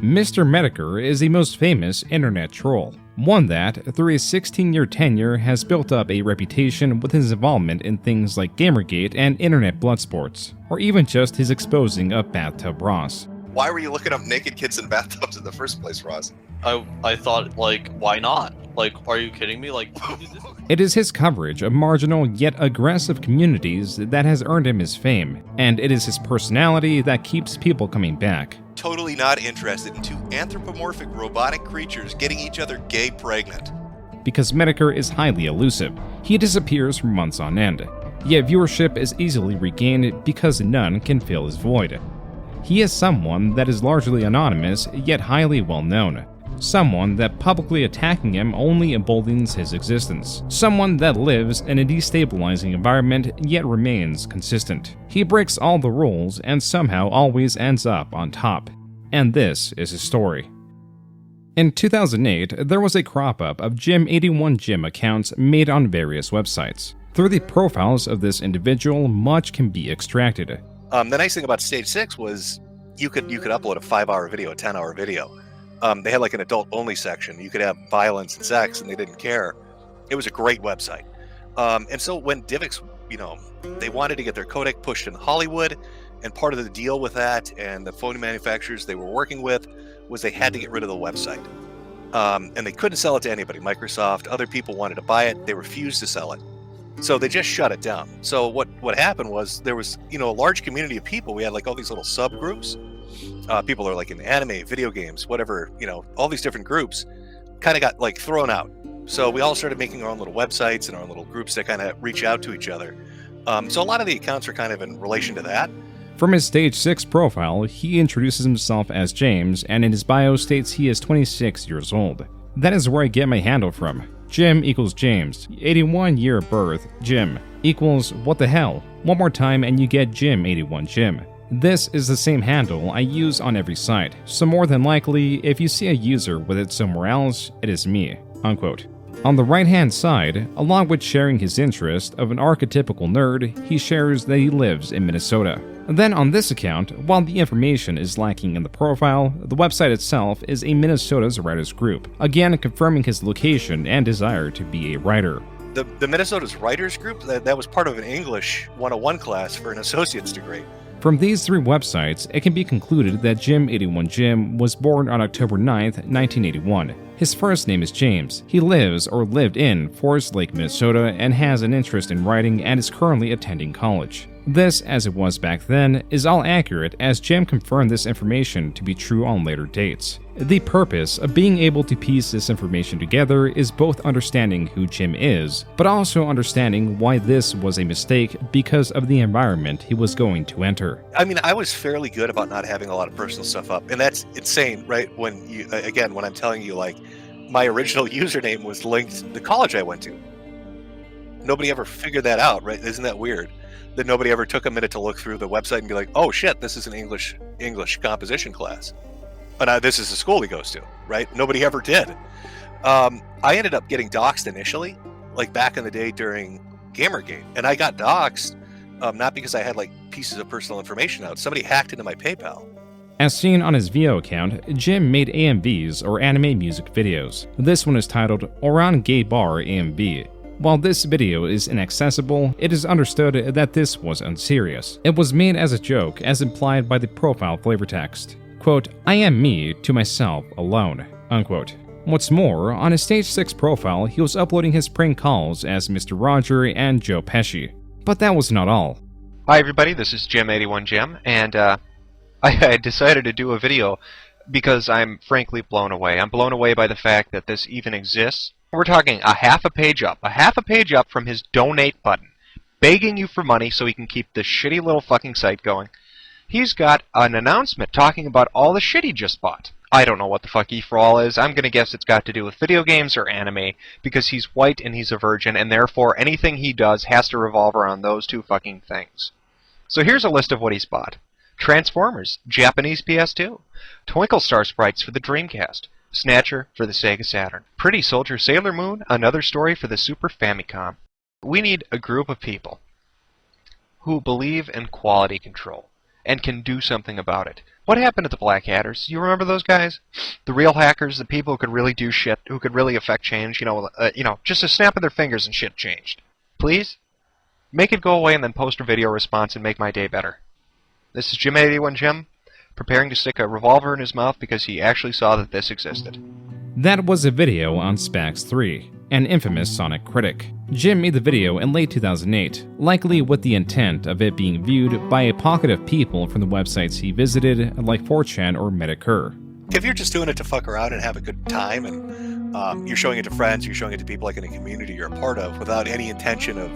Mr. Metokur is the most famous internet troll, one that, through his 16-year tenure, has built up a reputation with his involvement in things like Gamergate and internet blood sports, or even just his exposing of Bathtub Ross. Why were you looking up naked kids in bathtubs in the first place, Ross? I thought, like, why not? Like, are you kidding me? Like, it is his coverage of marginal yet aggressive communities that has earned him his fame, and it is his personality that keeps people coming back. Totally not interested in two anthropomorphic robotic creatures getting each other gay pregnant. Because Metokur is highly elusive, he disappears for months on end, yet viewership is easily regained because none can fill his void. He is someone that is largely anonymous yet highly well known. Someone that publicly attacking him only emboldens his existence. Someone that lives in a destabilizing environment yet remains consistent. He breaks all the rules and somehow always ends up on top. And this is his story. In 2008, there was a crop-up of Jim81Jim accounts made on various websites. Through the profiles of this individual, much can be extracted. The nice thing about Stage 6 was you could upload a 5-hour video, a 10-hour video. They had like an adult-only section. You could have violence and sex, and they didn't care. It was a great website. And so when DivX, they wanted to get their codec pushed in Hollywood, and part of the deal with that and the phone manufacturers they were working with was they had to get rid of the website. And they couldn't sell it to anybody. Microsoft, other people wanted to buy it. They refused to sell it. So they just shut it down. So what happened was there was, a large community of people. We had like all these little subgroups. People are like in anime, video games, whatever, all these different groups kind of got like thrown out. So we all started making our own little websites and our own little groups that kind of reach out to each other. So a lot of the accounts are kind of in relation to that. From his Stage 6 profile, he introduces himself as James, and in his bio states he is 26 years old. That is where I get my handle from. Jim equals James. 81 year of birth, Jim, equals what the hell. One more time and you get Jim81Jim. This is the same handle I use on every site, so more than likely, if you see a user with it somewhere else, it is me, unquote. On the right-hand side, along with sharing his interest of an archetypical nerd, he shares that he lives in Minnesota. Then on this account, while the information is lacking in the profile, the website itself is a Minnesota's writers group, again confirming his location and desire to be a writer. The Minnesota's writers group, that was part of an English 101 class for an associate's degree. From these three websites, it can be concluded that Jim81Jim was born on October 9th, 1981. His first name is James. He lives or lived in Forest Lake, Minnesota, and has an interest in writing and is currently attending college. This, as it was back then, is all accurate as Jim confirmed this information to be true on later dates. The purpose of being able to piece this information together is both understanding who Jim is, but also understanding why this was a mistake because of the environment he was going to enter. I mean, I was fairly good about not having a lot of personal stuff up, and that's insane, right? When I'm telling you, like, my original username was linked to the college I went to. Nobody ever figured that out, right? Isn't that weird? That nobody ever took a minute to look through the website and be like, oh shit, this is an English composition class. But this is the school he goes to, right? Nobody ever did. I ended up getting doxxed initially, like back in the day during Gamergate. And I got doxxed not because I had like pieces of personal information out. Somebody hacked into my PayPal. As seen on his VO account, Jim made AMVs, or anime music videos. This one is titled Oran Gay Bar AMV. While this video is inaccessible, it is understood that this was unserious. It was made as a joke, as implied by the profile flavor text. Quote, I am me to myself alone, unquote. What's more, on his Stage 6 profile, he was uploading his prank calls as Mr. Roger and Joe Pesci. But that was not all. Hi everybody, this is Jim81Jim, and I decided to do a video because I'm frankly blown away. I'm blown away by the fact that this even exists. We're talking a half a page up from his donate button, begging you for money so he can keep this shitty little fucking site going. He's got an announcement talking about all the shit he just bought. I don't know what the fuck E for all is. I'm gonna guess it's got to do with video games or anime, because he's white and he's a virgin, and therefore anything he does has to revolve around those two fucking things. So here's a list of what he's bought. Transformers, Japanese PS2. Twinkle Star sprites for the Dreamcast. Snatcher for the Sega Saturn. Pretty Soldier Sailor Moon, another story for the Super Famicom. We need a group of people who believe in quality control and can do something about it. What happened to the Black Hatters? You remember those guys? The real hackers, the people who could really do shit, who could really affect change, just a snap of their fingers and shit changed. Please? Make it go away and then post a video response and make my day better. This is Jim81 Jim, preparing to stick a revolver in his mouth because he actually saw that this existed. That was a video on Spax 3, an infamous Sonic critic. Jim made the video in late 2008, likely with the intent of it being viewed by a pocket of people from the websites he visited, like 4chan or Metokur. If you're just doing it to fuck around and have a good time, and you're showing it to friends, you're showing it to people like in a community you're a part of, without any intention of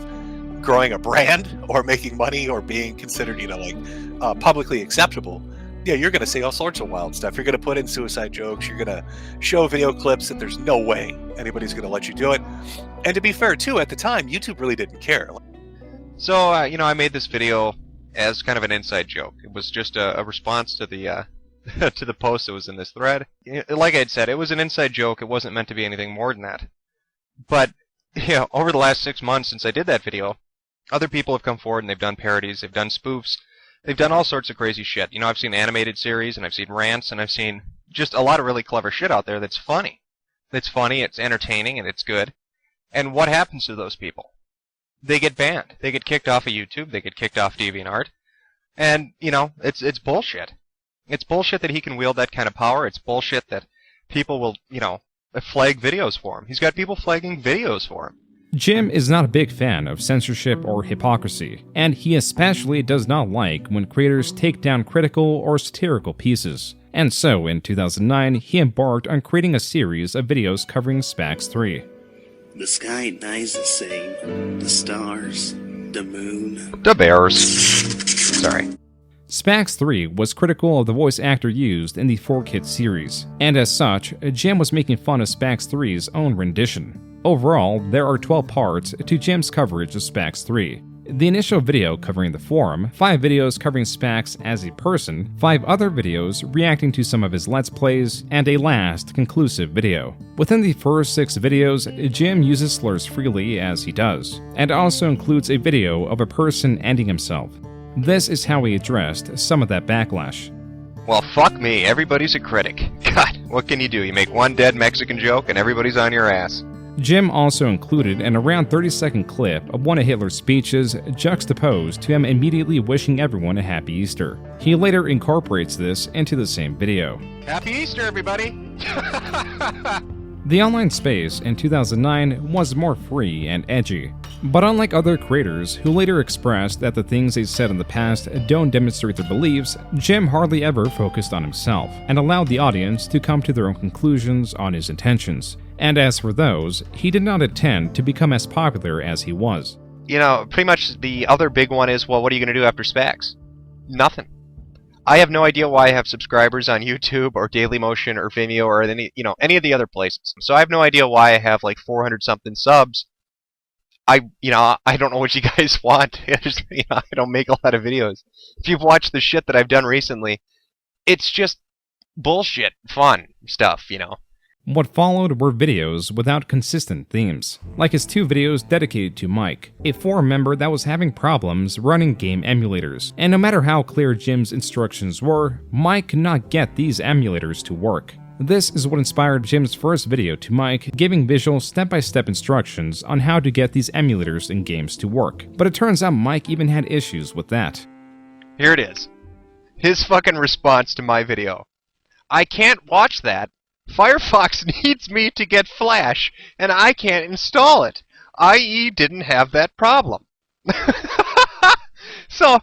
growing a brand or making money or being considered, publicly acceptable, yeah, you're going to say all sorts of wild stuff. You're going to put in suicide jokes. You're going to show video clips that there's no way anybody's going to let you do it. And to be fair, too, at the time, YouTube really didn't care. So, I made this video as kind of an inside joke. It was just a response to the to the post that was in this thread. Like I had said, it was an inside joke. It wasn't meant to be anything more than that. But, over the last 6 months since I did that video, other people have come forward and they've done parodies, they've done spoofs, they've done all sorts of crazy shit. I've seen animated series, and I've seen rants, and I've seen just a lot of really clever shit out there that's funny. It's funny, it's entertaining, and it's good. And what happens to those people? They get banned. They get kicked off of YouTube, they get kicked off DeviantArt. And, it's bullshit. It's bullshit that he can wield that kind of power. It's bullshit that people will, flag videos for him. He's got people flagging videos for him. Jim is not a big fan of censorship or hypocrisy, and he especially does not like when creators take down critical or satirical pieces. And so, in 2009, he embarked on creating a series of videos covering Spax 3. The sky dies the same, the stars, the moon, the bears. Sorry. Spax 3 was critical of the voice actor used in the 4Kids series, and as such, Jim was making fun of Spax 3's own rendition. Overall, there are 12 parts to Jim's coverage of Spax 3. The initial video covering the forum, 5 videos covering Spax as a person, 5 other videos reacting to some of his Let's Plays, and a last conclusive video. Within the first 6 videos, Jim uses slurs freely as he does, and also includes a video of a person ending himself. This is how he addressed some of that backlash. Well, fuck me, everybody's a critic. God, what can you do? You make one dead Mexican joke and everybody's on your ass. Jim also included an around 30-second clip of one of Hitler's speeches juxtaposed to him immediately wishing everyone a happy Easter. He later incorporates this into the same video. Happy Easter, everybody! The online space in 2009 was more free and edgy. But unlike other creators who later expressed that the things they said in the past don't demonstrate their beliefs, Jim hardly ever focused on himself and allowed the audience to come to their own conclusions on his intentions. And as for those, he did not intend to become as popular as he was. Pretty much the other big one is, well, what are you going to do after Spax? Nothing. I have no idea why I have subscribers on YouTube or Dailymotion or Vimeo or any of the other places. So I have no idea why I have like 400-something subs. I don't know what you guys want. I don't make a lot of videos. If you've watched the shit that I've done recently, it's just bullshit, fun stuff, What followed were videos without consistent themes, like his 2 videos dedicated to Mike, a forum member that was having problems running game emulators. And no matter how clear Jim's instructions were, Mike could not get these emulators to work. This is what inspired Jim's first video to Mike, giving visual step-by-step instructions on how to get these emulators in games to work. But it turns out Mike even had issues with that. Here it is. His fucking response to my video. I can't watch that. Firefox needs me to get Flash, and I can't install it. IE didn't have that problem. So,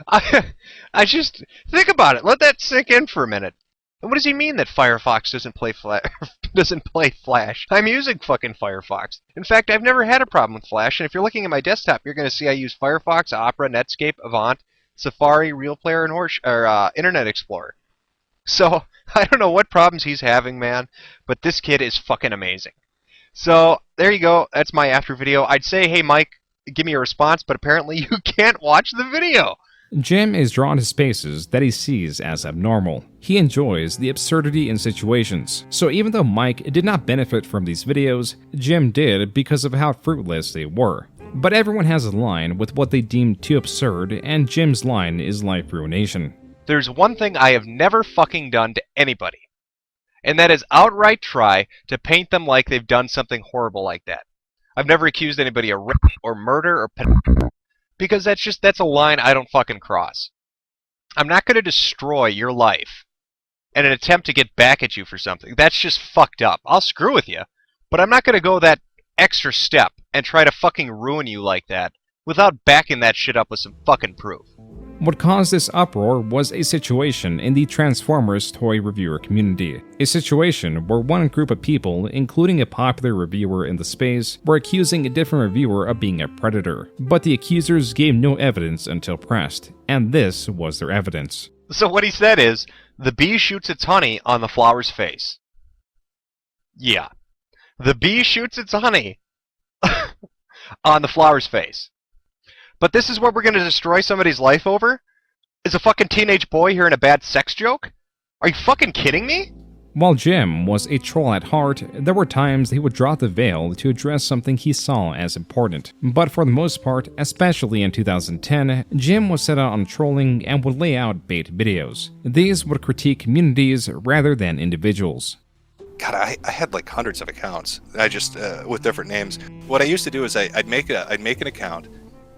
I just think about it. Let that sink in for a minute. What does he mean that Firefox doesn't play Flash? I'm using fucking Firefox. In fact, I've never had a problem with Flash, and if you're looking at my desktop, you're going to see I use Firefox, Opera, Netscape, Avant, Safari, Real Player, and Internet Explorer. So, I don't know what problems he's having, man, but this kid is fucking amazing. So, there you go. That's my after video. I'd say, hey, Mike, give me a response, but apparently you can't watch the video. Jim is drawn to spaces that he sees as abnormal. He enjoys the absurdity in situations. So even though Mike did not benefit from these videos, Jim did because of how fruitless they were. But everyone has a line with what they deem too absurd, and Jim's line is life ruination. There's one thing I have never fucking done to anybody, and that is outright try to paint them like they've done something horrible like that. I've never accused anybody of rape or murder or because that's a line I don't fucking cross. I'm not going to destroy your life in an attempt to get back at you for something. That's just fucked up. I'll screw with you, but I'm not going to go that extra step and try to fucking ruin you like that without backing that shit up with some fucking proof. What caused this uproar was a situation in the Transformers toy reviewer community. A situation where one group of people, including a popular reviewer in the space, were accusing a different reviewer of being a predator. But the accusers gave no evidence until pressed, and this was their evidence. So what he said is, the bee shoots its honey on the flower's face. Yeah. The bee shoots its honey on the flower's face. But this is what we're going to destroy somebody's life over? Is a fucking teenage boy hearing a bad sex joke? Are you fucking kidding me? While Jim was a troll at heart, there were times he would drop the veil to address something he saw as important. But for the most part, especially in 2010, Jim was set out on trolling and would lay out bait videos. These would critique communities rather than individuals. God, I had like hundreds of accounts. I just with different names. What I used to do is I'd make an account,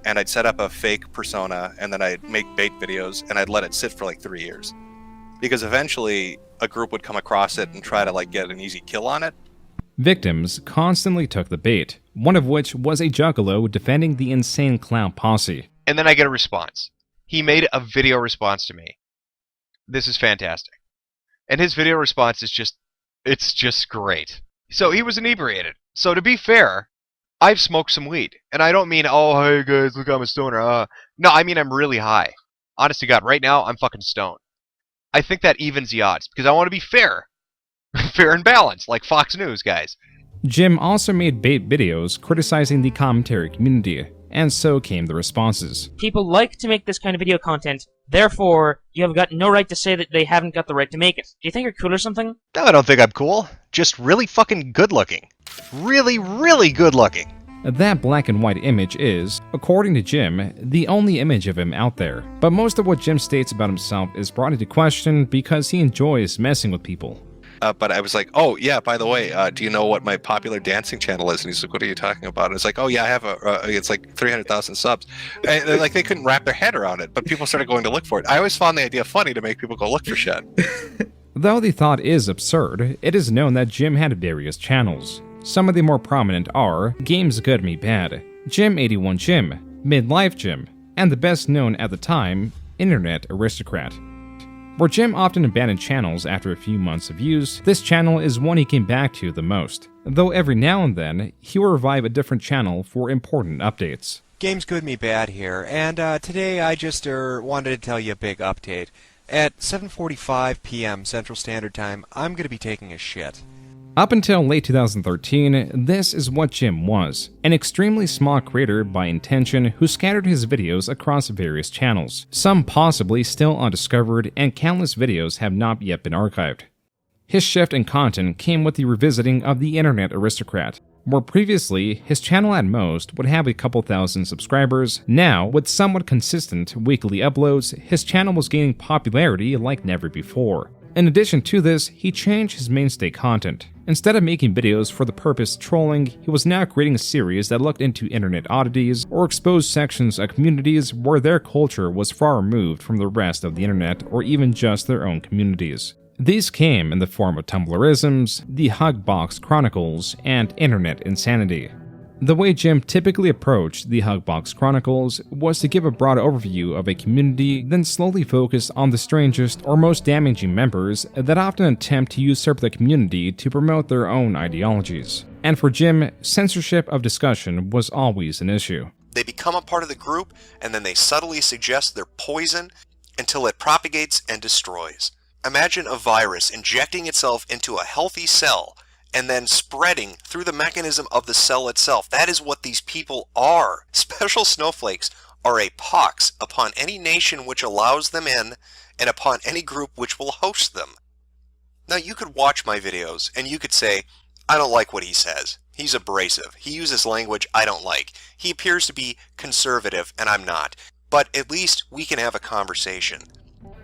and I'd set up a fake persona, and then I'd make bait videos, and I'd let it sit for like 3 years. Because eventually, a group would come across it and try to like get an easy kill on it. Victims constantly took the bait, one of which was a juggalo defending the insane clown posse. And then I get a response. He made a video response to me. This is fantastic. And his video response is it's just great. So he was inebriated. So to be fair, I've smoked some weed. And I don't mean, oh, hey guys, look, I'm a stoner. No, I mean I'm really high. Honest to God, right now, I'm fucking stoned. I think that evens the odds, because I want to be fair. Fair and balanced, like Fox News, guys. Jim also made bait videos criticizing the commentary community, and so came the responses. People like to make this kind of video content, therefore, you have got no right to say that they haven't got the right to make it. Do you think you're cool or something? No, I don't think I'm cool. Just really fucking good looking. Really, really good looking. That black and white image is, according to Jim, the only image of him out there. But most of what Jim states about himself is brought into question because he enjoys messing with people. But I was like, oh, yeah, by the way, do you know what my popular dancing channel is? And he's like, what are you talking about? And it's like, oh, yeah, I have it's like 300,000 subs. And like, they couldn't wrap their head around it, but people started going to look for it. I always found the idea funny to make people go look for shit. Though the thought is absurd, it is known that Jim had various channels. Some of the more prominent are Games Good Me Bad, Jim81 Jim, Midlife Jim, and the best known at the time, Internet Aristocrat. Where Jim often abandoned channels after a few months of use, this channel is one he came back to the most, though every now and then, he will revive a different channel for important updates. Games Good Me Bad here, and today I just wanted to tell you a big update. At 7:45 p.m. Central Standard Time, I'm going to be taking a shit. Up until late 2013, this is what Jim was, an extremely small creator by intention who scattered his videos across various channels, some possibly still undiscovered, and countless videos have not yet been archived. His shift in content came with the revisiting of the Internet Aristocrat. Where previously, his channel at most would have a couple thousand subscribers, now, with somewhat consistent weekly uploads, his channel was gaining popularity like never before. In addition to this, he changed his mainstay content. Instead of making videos for the purpose of trolling, he was now creating a series that looked into internet oddities or exposed sections of communities where their culture was far removed from the rest of the internet or even just their own communities. These came in the form of Tumblrisms, the Hugbox Chronicles, and internet insanity. The way Jim typically approached the Hugbox Chronicles was to give a broad overview of a community, then slowly focus on the strangest or most damaging members that often attempt to usurp the community to promote their own ideologies. And for Jim, censorship of discussion was always an issue. They become a part of the group, and then they subtly suggest their poison until it propagates and destroys. Imagine a virus injecting itself into a healthy cell and then spreading through the mechanism of the cell itself. That is what these people are. Special snowflakes are a pox upon any nation which allows them in and upon any group which will host them. Now you could watch my videos and you could say, I don't like what he says. He's abrasive. He uses language I don't like. He appears to be conservative, and I'm not. But at least we can have a conversation.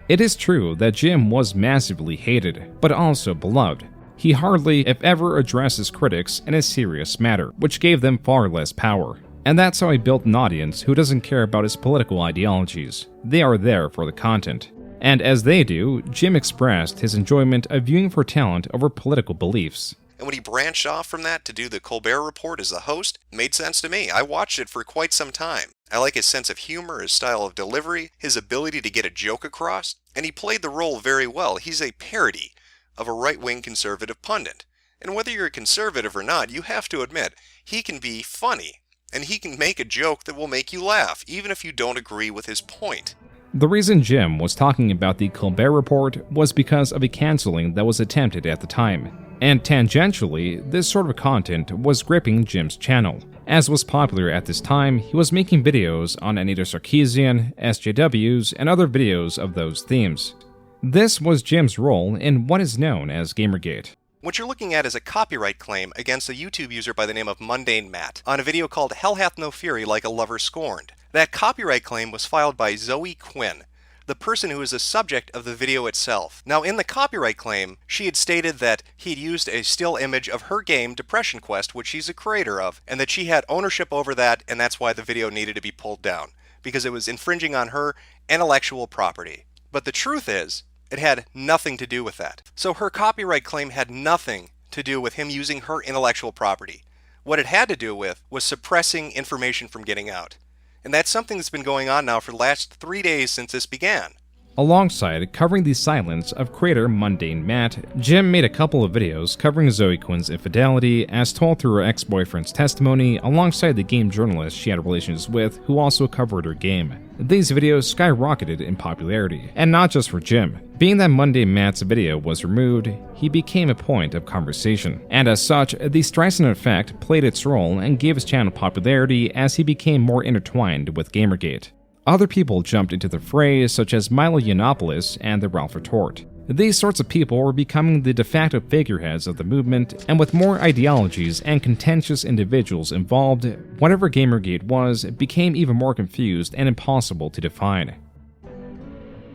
It is true that Jim was massively hated, but also beloved. He hardly, if ever, addressed his critics in a serious matter, which gave them far less power. And that's how he built an audience who doesn't care about his political ideologies. They are there for the content. And as they do, Jim expressed his enjoyment of viewing for talent over political beliefs. And when he branched off from that to do the Colbert Report as the host, it made sense to me. I watched it for quite some time. I like his sense of humor, his style of delivery, his ability to get a joke across, and he played the role very well. He's a parody of a right-wing conservative pundit. And whether you're a conservative or not, you have to admit, he can be funny, and he can make a joke that will make you laugh, even if you don't agree with his point. The reason Jim was talking about the Colbert Report was because of a canceling that was attempted at the time. And tangentially, this sort of content was gripping Jim's channel. As was popular at this time, he was making videos on Anita Sarkeesian, SJWs, and other videos of those themes. This was Jim's role in what is known as Gamergate. What you're looking at is a copyright claim against a YouTube user by the name of Mundane Matt on a video called Hell Hath No Fury Like a Lover Scorned. That copyright claim was filed by Zoe Quinn, the person who is the subject of the video itself. Now, in the copyright claim, she had stated that he'd used a still image of her game, Depression Quest, which she's a creator of, and that she had ownership over that, and that's why the video needed to be pulled down, because it was infringing on her intellectual property. But the truth is, it had nothing to do with that. So her copyright claim had nothing to do with him using her intellectual property. What it had to do with was suppressing information from getting out. And that's something that's been going on now for the last 3 days since this began. Alongside covering the silence of creator Mundane Matt, Jim made a couple of videos covering Zoe Quinn's infidelity as told through her ex-boyfriend's testimony alongside the game journalist she had relations with who also covered her game. These videos skyrocketed in popularity, and not just for Jim. Being that Mundane Matt's video was removed, he became a point of conversation, and as such, the Streisand effect played its role and gave his channel popularity as he became more intertwined with Gamergate. Other people jumped into the fray, such as Milo Yiannopoulos and the Ralph Retort. These sorts of people were becoming the de facto figureheads of the movement, and with more ideologies and contentious individuals involved, whatever Gamergate was became even more confused and impossible to define.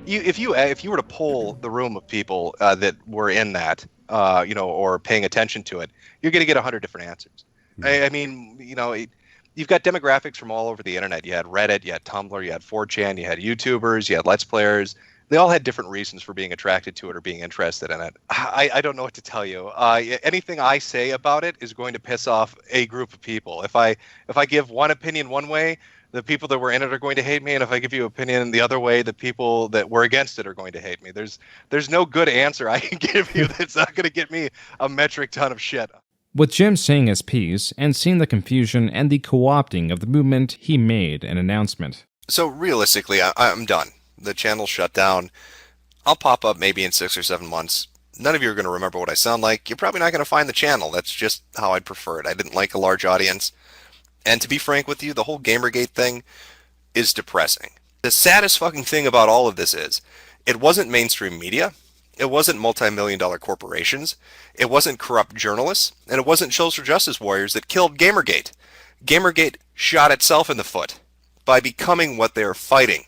If you were to poll the room of people that were in that, or paying attention to it, you're going to get 100 different answers. I mean, you've got demographics from all over the internet. You had Reddit, you had Tumblr, you had 4chan, you had YouTubers, you had Let's Players. They all had different reasons for being attracted to it or being interested in it. I don't know what to tell you. Anything I say about it is going to piss off a group of people. If I give one opinion one way, the people that were in it are going to hate me, and if I give you opinion the other way, the people that were against it are going to hate me. There's no good answer I can give you that's not going to get me a metric ton of shit. With Jim saying his piece and seeing the confusion and the co-opting of the movement, he made an announcement. So realistically, I'm done. The channel's shut down. I'll pop up maybe in 6 or 7 months. None of you are going to remember what I sound like. You're probably not going to find the channel. That's just how I'd prefer it. I didn't like a large audience. And to be frank with you, the whole Gamergate thing is depressing. The saddest fucking thing about all of this is, it wasn't mainstream media. It wasn't multi-million-dollar corporations. It wasn't corrupt journalists. And it wasn't social justice warriors that killed Gamergate. Gamergate shot itself in the foot by becoming what they're fighting.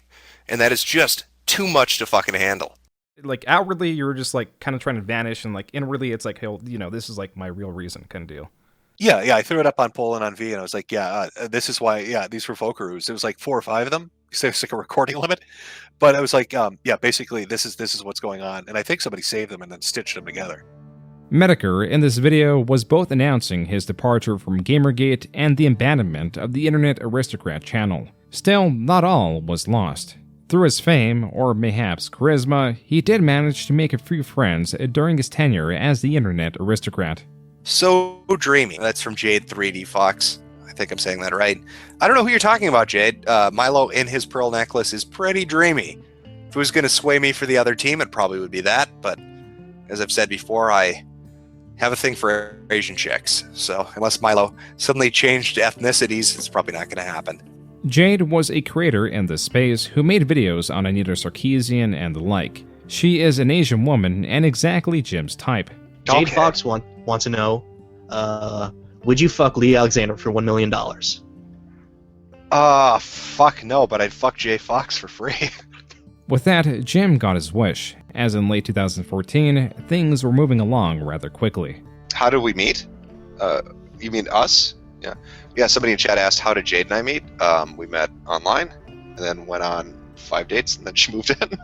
And that is just too much to fucking handle. Like, outwardly, you're just, like, kind of trying to vanish, and, like, inwardly, it's like, hey, this is, like, my real reason kind of deal. Yeah, I threw it up on poll and on V, and I was like, this is why, these were Vokaroos. There was like 4 or 5 of them. So it's like a recording limit. But I was like, basically, this is what's going on. And I think somebody saved them and then stitched them together. Metokur in this video was both announcing his departure from Gamergate and the abandonment of the Internet Aristocrat channel. Still, not all was lost. Through his fame, or mayhaps charisma, he did manage to make a few friends during his tenure as the Internet Aristocrat. So dreamy. That's from Jade 3D Fox. I think I'm saying that right. I don't know who you're talking about, Jade. Milo in his pearl necklace is pretty dreamy. If it was going to sway me for the other team, it probably would be that. But as I've said before, I have a thing for Asian chicks. So unless Milo suddenly changed ethnicities, it's probably not going to happen. Jade was a creator in this space who made videos on Anita Sarkeesian and the like. She is an Asian woman and exactly Jim's type. Jade Fox wants to know, Would you fuck Lee Alexander for $1 million? Fuck no, but I'd fuck Jay Fox for free. With that, Jim got his wish, as in late 2014, things were moving along rather quickly. How did we meet? You mean us? Yeah. Yeah, somebody in chat asked, how did Jade and I meet? We met online, and then went on 5 dates, and then she moved in.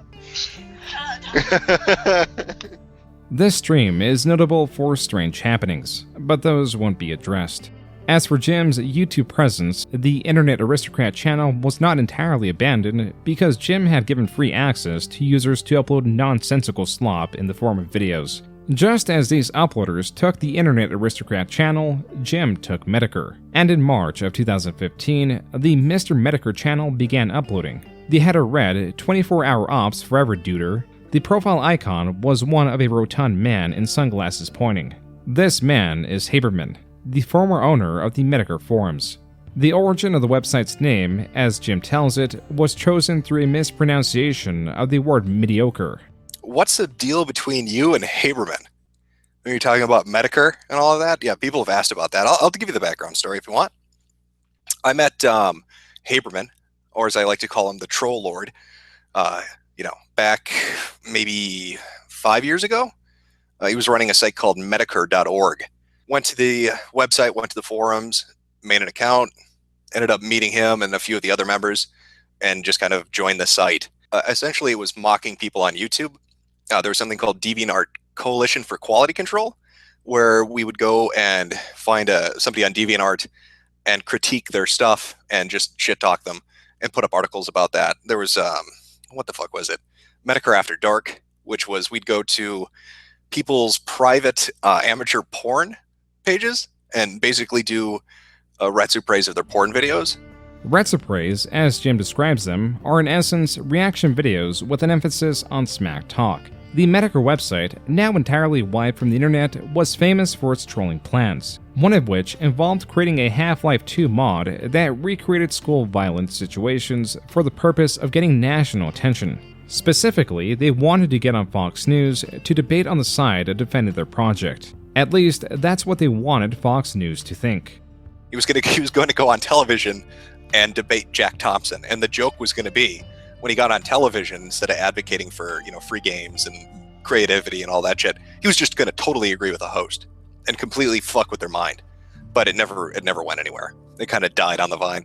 This stream is notable for strange happenings, but those won't be addressed. As for Jim's YouTube presence, the Internet Aristocrat channel was not entirely abandoned because Jim had given free access to users to upload nonsensical slop in the form of videos. Just as these uploaders took the Internet Aristocrat channel, Jim took Metokur. And in March of 2015, the Mr. Metokur channel began uploading. The header read 24-hour ops forever duder. The profile icon was one of a rotund man in sunglasses pointing. This man is Haberman, the former owner of the Metokur forums. The origin of the website's name, as Jim tells it, was chosen through a mispronunciation of the word mediocre. What's the deal between you and Haberman? When you're talking about Metokur and all of that? Yeah, people have asked about that. I'll give you the background story if you want. I met Haberman, or as I like to call him, the Troll Lord, back maybe 5 years ago. He was running a site called Metokur.org. Went to the website, went to the forums, made an account, ended up meeting him and a few of the other members, and just kind of joined the site. Essentially, it was mocking people on YouTube. There was something called DeviantArt Coalition for Quality Control, where we would go and find somebody on DeviantArt and critique their stuff and just shit talk them and put up articles about that. There was, what the fuck was it? Metokur After Dark, which was we'd go to people's private amateur porn pages and basically do retsupraise of their porn videos. Retsupraise, as Jim describes them, are in essence reaction videos with an emphasis on smack talk. The Metokur website, now entirely wiped from the internet, was famous for its trolling plans, one of which involved creating a Half-Life 2 mod that recreated school violence situations for the purpose of getting national attention. Specifically, they wanted to get on Fox News to debate on the side that defended their project. At least, that's what they wanted Fox News to think. He was going to go on television and debate Jack Thompson, and the joke was going to be, when he got on television, instead of advocating for free games and creativity and all that shit, he was just going to totally agree with the host and completely fuck with their mind. But it never went anywhere. It kind of died on the vine.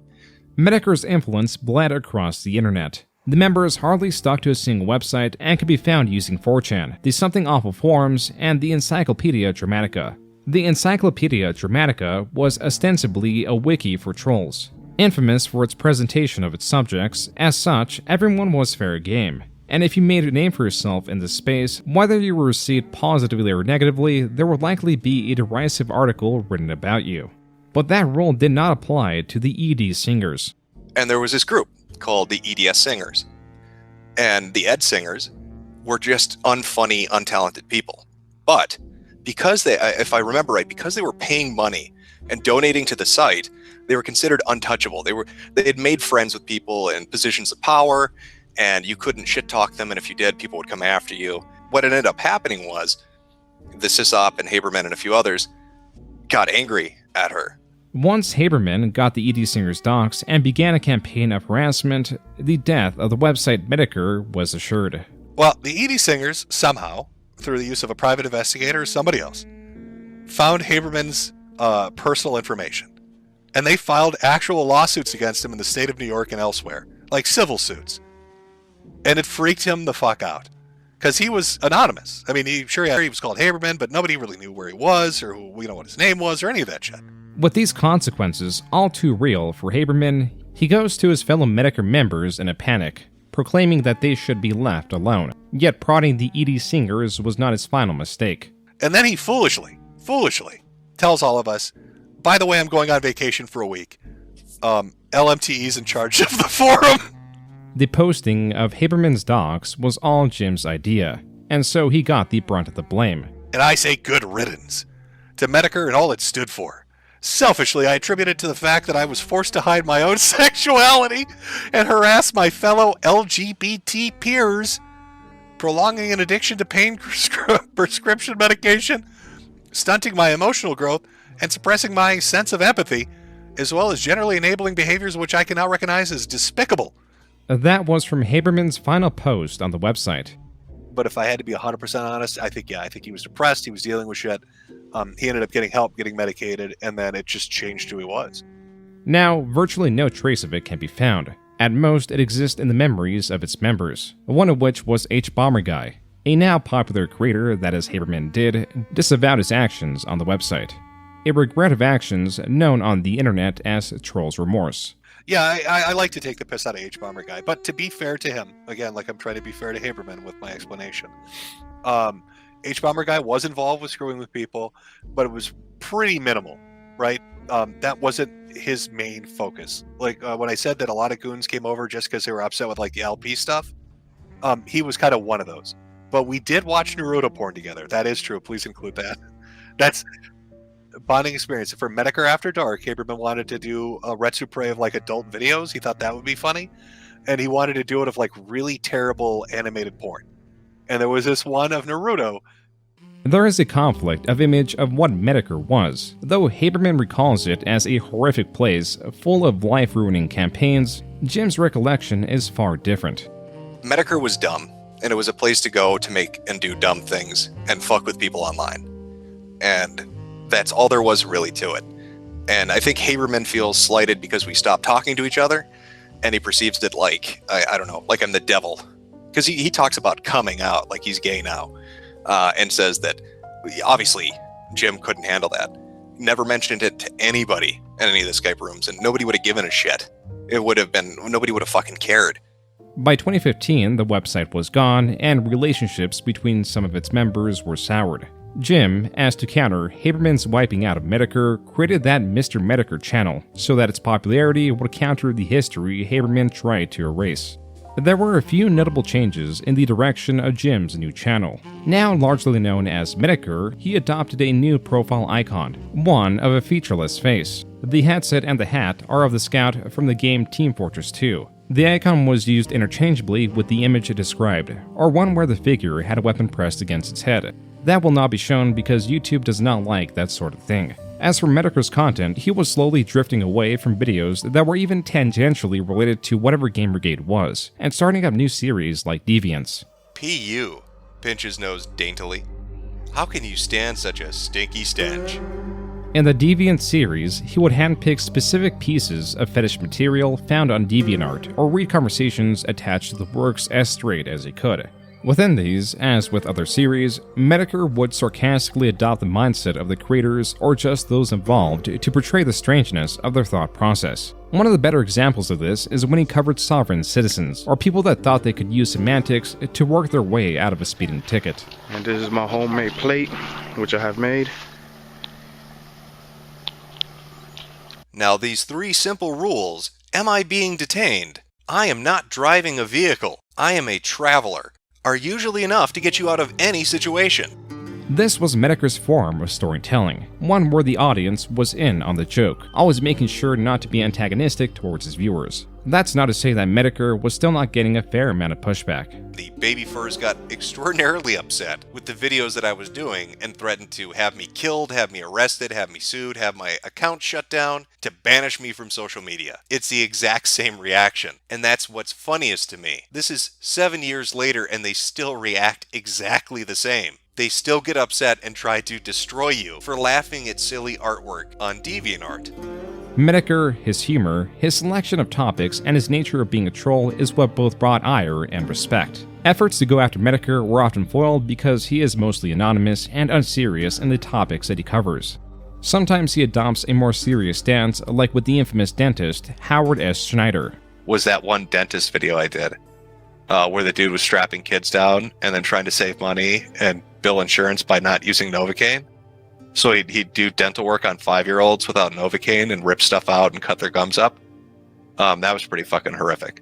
Metokur's influence bled across the internet. The members hardly stuck to a single website and could be found using 4chan, the Something Awful forums, and the Encyclopedia Dramatica. The Encyclopedia Dramatica was ostensibly a wiki for trolls. Infamous for its presentation of its subjects, as such, everyone was fair game. And if you made a name for yourself in this space, whether you were received positively or negatively, there would likely be a derisive article written about you. But that rule did not apply to the ED singers. And there was this group called the EDS Singers. And the Ed Singers were just unfunny, untalented people. But because they, if I remember right, because they were paying money and donating to the site, they were considered untouchable. They had made friends with people in positions of power, and you couldn't shit talk them, and if you did, people would come after you. What ended up happening was the Sysop and Haberman and a few others got angry at her. Once Haberman got the ED Singers docs and began a campaign of harassment, the death of the website Metokur was assured. Well, the ED Singers somehow, through the use of a private investigator or somebody else, found Haberman's personal information. And they filed actual lawsuits against him in the state of New York and elsewhere, like civil suits. And it freaked him the fuck out. Because he was anonymous. I mean, he was called Haberman, but nobody really knew where he was, or what his name was, or any of that shit. With these consequences all too real for Haberman, he goes to his fellow Metokur members in a panic, proclaiming that they should be left alone. Yet prodding the ED Singers was not his final mistake. And then he foolishly tells all of us, by the way, I'm going on vacation for a week. LMTE's in charge of the forum. The posting of Haberman's docs was all Jim's idea, and so he got the brunt of the blame. And I say good riddance to Metokur and all it stood for. Selfishly, I attribute it to the fact that I was forced to hide my own sexuality and harass my fellow LGBT peers, prolonging an addiction to pain prescription medication, stunting my emotional growth, and suppressing my sense of empathy, as well as generally enabling behaviors which I can now recognize as despicable. That was from Haberman's final post on the website. But if I had to be 100% honest, I think he was depressed, he was dealing with shit. He ended up getting help, getting medicated, and then it just changed who he was. Now, virtually no trace of it can be found. At most, it exists in the memories of its members, one of which was H. Bomber Guy, a now popular creator that, as Haberman did, disavowed his actions on the website. A regret of actions known on the internet as Troll's Remorse. Yeah, I like to take the piss out of H. Bomber Guy, but to be fair to him, again, like I'm trying to be fair to Haberman with my explanation, H. Bomber Guy was involved with screwing with people, but it was pretty minimal, right? That wasn't his main focus. Like when I said that a lot of goons came over just because they were upset with like the LP stuff, he was kind of one of those. But we did watch Naruto porn together. That is true. Please include that. That's a bonding experience. For Metokur After Dark, Haberman wanted to do a Retsupre of like adult videos. He thought that would be funny. And he wanted to do it of like really terrible animated porn. And there was this one of Naruto. There is a conflict of image of what Metokur was, though Haberman recalls it as a horrific place full of life-ruining campaigns. Jim's recollection is far different. Metokur was dumb, and it was a place to go to make and do dumb things and fuck with people online. And that's all there was really to it. And I think Haberman feels slighted because we stopped talking to each other, and he perceives it like, I don't know, like I'm the devil. Because he talks about coming out, like he's gay now, and says that obviously Jim couldn't handle that. Never mentioned it to anybody in any of the Skype rooms, and nobody would have given a shit. Nobody would have fucking cared. By 2015, the website was gone, and relationships between some of its members were soured. Jim, as to counter Haberman's wiping out of Metokur, created that Mr. Metokur channel, so that its popularity would counter the history Haberman tried to erase. There were a few notable changes in the direction of Jim's new channel. Now largely known as Metokur, he adopted a new profile icon, one of a featureless face. The headset and the hat are of the scout from the game Team Fortress 2. The icon was used interchangeably with the image it described, or one where the figure had a weapon pressed against its head. That will not be shown because YouTube does not like that sort of thing. As for Metokur's content, he was slowly drifting away from videos that were even tangentially related to whatever Gamergate was, and starting up new series like Deviants. P.U. pinches nose daintily. How can you stand such a stinky stench? In the Deviant series, he would handpick specific pieces of fetish material found on DeviantArt, or read conversations attached to the works as straight as he could. Within these, as with other series, Metokur would sarcastically adopt the mindset of the creators or just those involved to portray the strangeness of their thought process. One of the better examples of this is when he covered sovereign citizens, or people that thought they could use semantics to work their way out of a speeding ticket. And this is my homemade plate, which I have made. Now these 3 simple rules. Am I being detained? I am not driving a vehicle. I am a traveler. Are usually enough to get you out of any situation. This was Metokur's form of storytelling, one where the audience was in on the joke, always making sure not to be antagonistic towards his viewers. That's not to say that Metokur was still not getting a fair amount of pushback. The baby furs got extraordinarily upset with the videos that I was doing and threatened to have me killed, have me arrested, have me sued, have my account shut down, to banish me from social media. It's the exact same reaction, and that's what's funniest to me. This is 7 years later and they still react exactly the same. They still get upset and try to destroy you for laughing at silly artwork on DeviantArt. Metokur, his humor, his selection of topics, and his nature of being a troll is what both brought ire and respect. Efforts to go after Metokur were often foiled because he is mostly anonymous and unserious in the topics that he covers. Sometimes he adopts a more serious stance, like with the infamous dentist Howard S. Schneider. Was that one dentist video I did, where the dude was strapping kids down and then trying to save money and bill insurance by not using Novocaine? So he'd do dental work on 5-year-olds without Novocaine and rip stuff out and cut their gums up. That was pretty fucking horrific.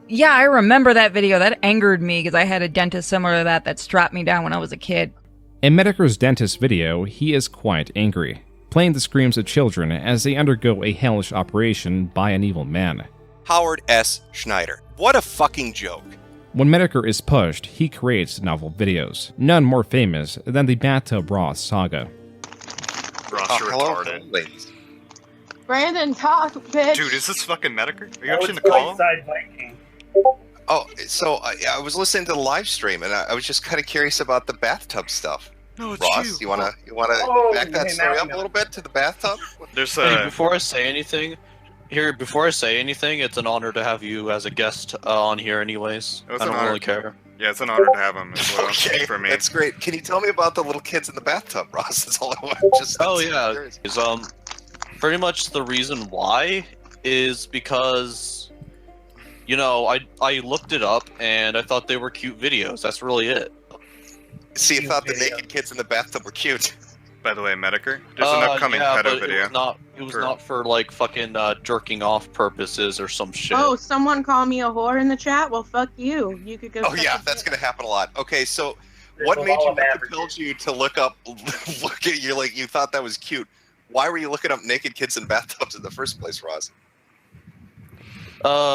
Yeah, I remember that video. That angered me because I had a dentist similar to that strapped me down when I was a kid. In Metokur's dentist video, he is quite angry, playing the screams of children as they undergo a hellish operation by an evil man. Howard S. Schneider. What a fucking joke. When Metokur is pushed, he creates novel videos, none more famous than the Bathtub Saga. Bro, Ross, you're hello, retarded. ladies. Brandon, talk, bitch. Dude, is this fucking Metokur? Are you actually in the call? Oh, so I was listening to the live stream, and I was just kind of curious about the bathtub stuff. No, it's Ross, you wanna back that story up a little bit to the bathtub? There's Hey, before I say anything, it's an honor to have you as a guest on here. Anyways, I don't really care. Yeah, it's an honor to have him as well. Okay, for me. that's great. Can you tell me about the little kids in the bathtub, Ross? That's all I want. Oh yeah, is pretty much the reason why is because, you know, I looked it up and I thought they were cute videos. That's really it. See, I thought the naked kids in the bathtub were cute. By the way, Metokur, there's an upcoming pedo video. It was not for like fucking jerking off purposes or some shit. Oh, someone called me a whore in the chat? Well, fuck you. You could go. Oh yeah, that's gonna happen a lot. Okay, so what compelled you to look up? You thought that was cute. Why were you looking up naked kids in bathtubs in the first place, Ross?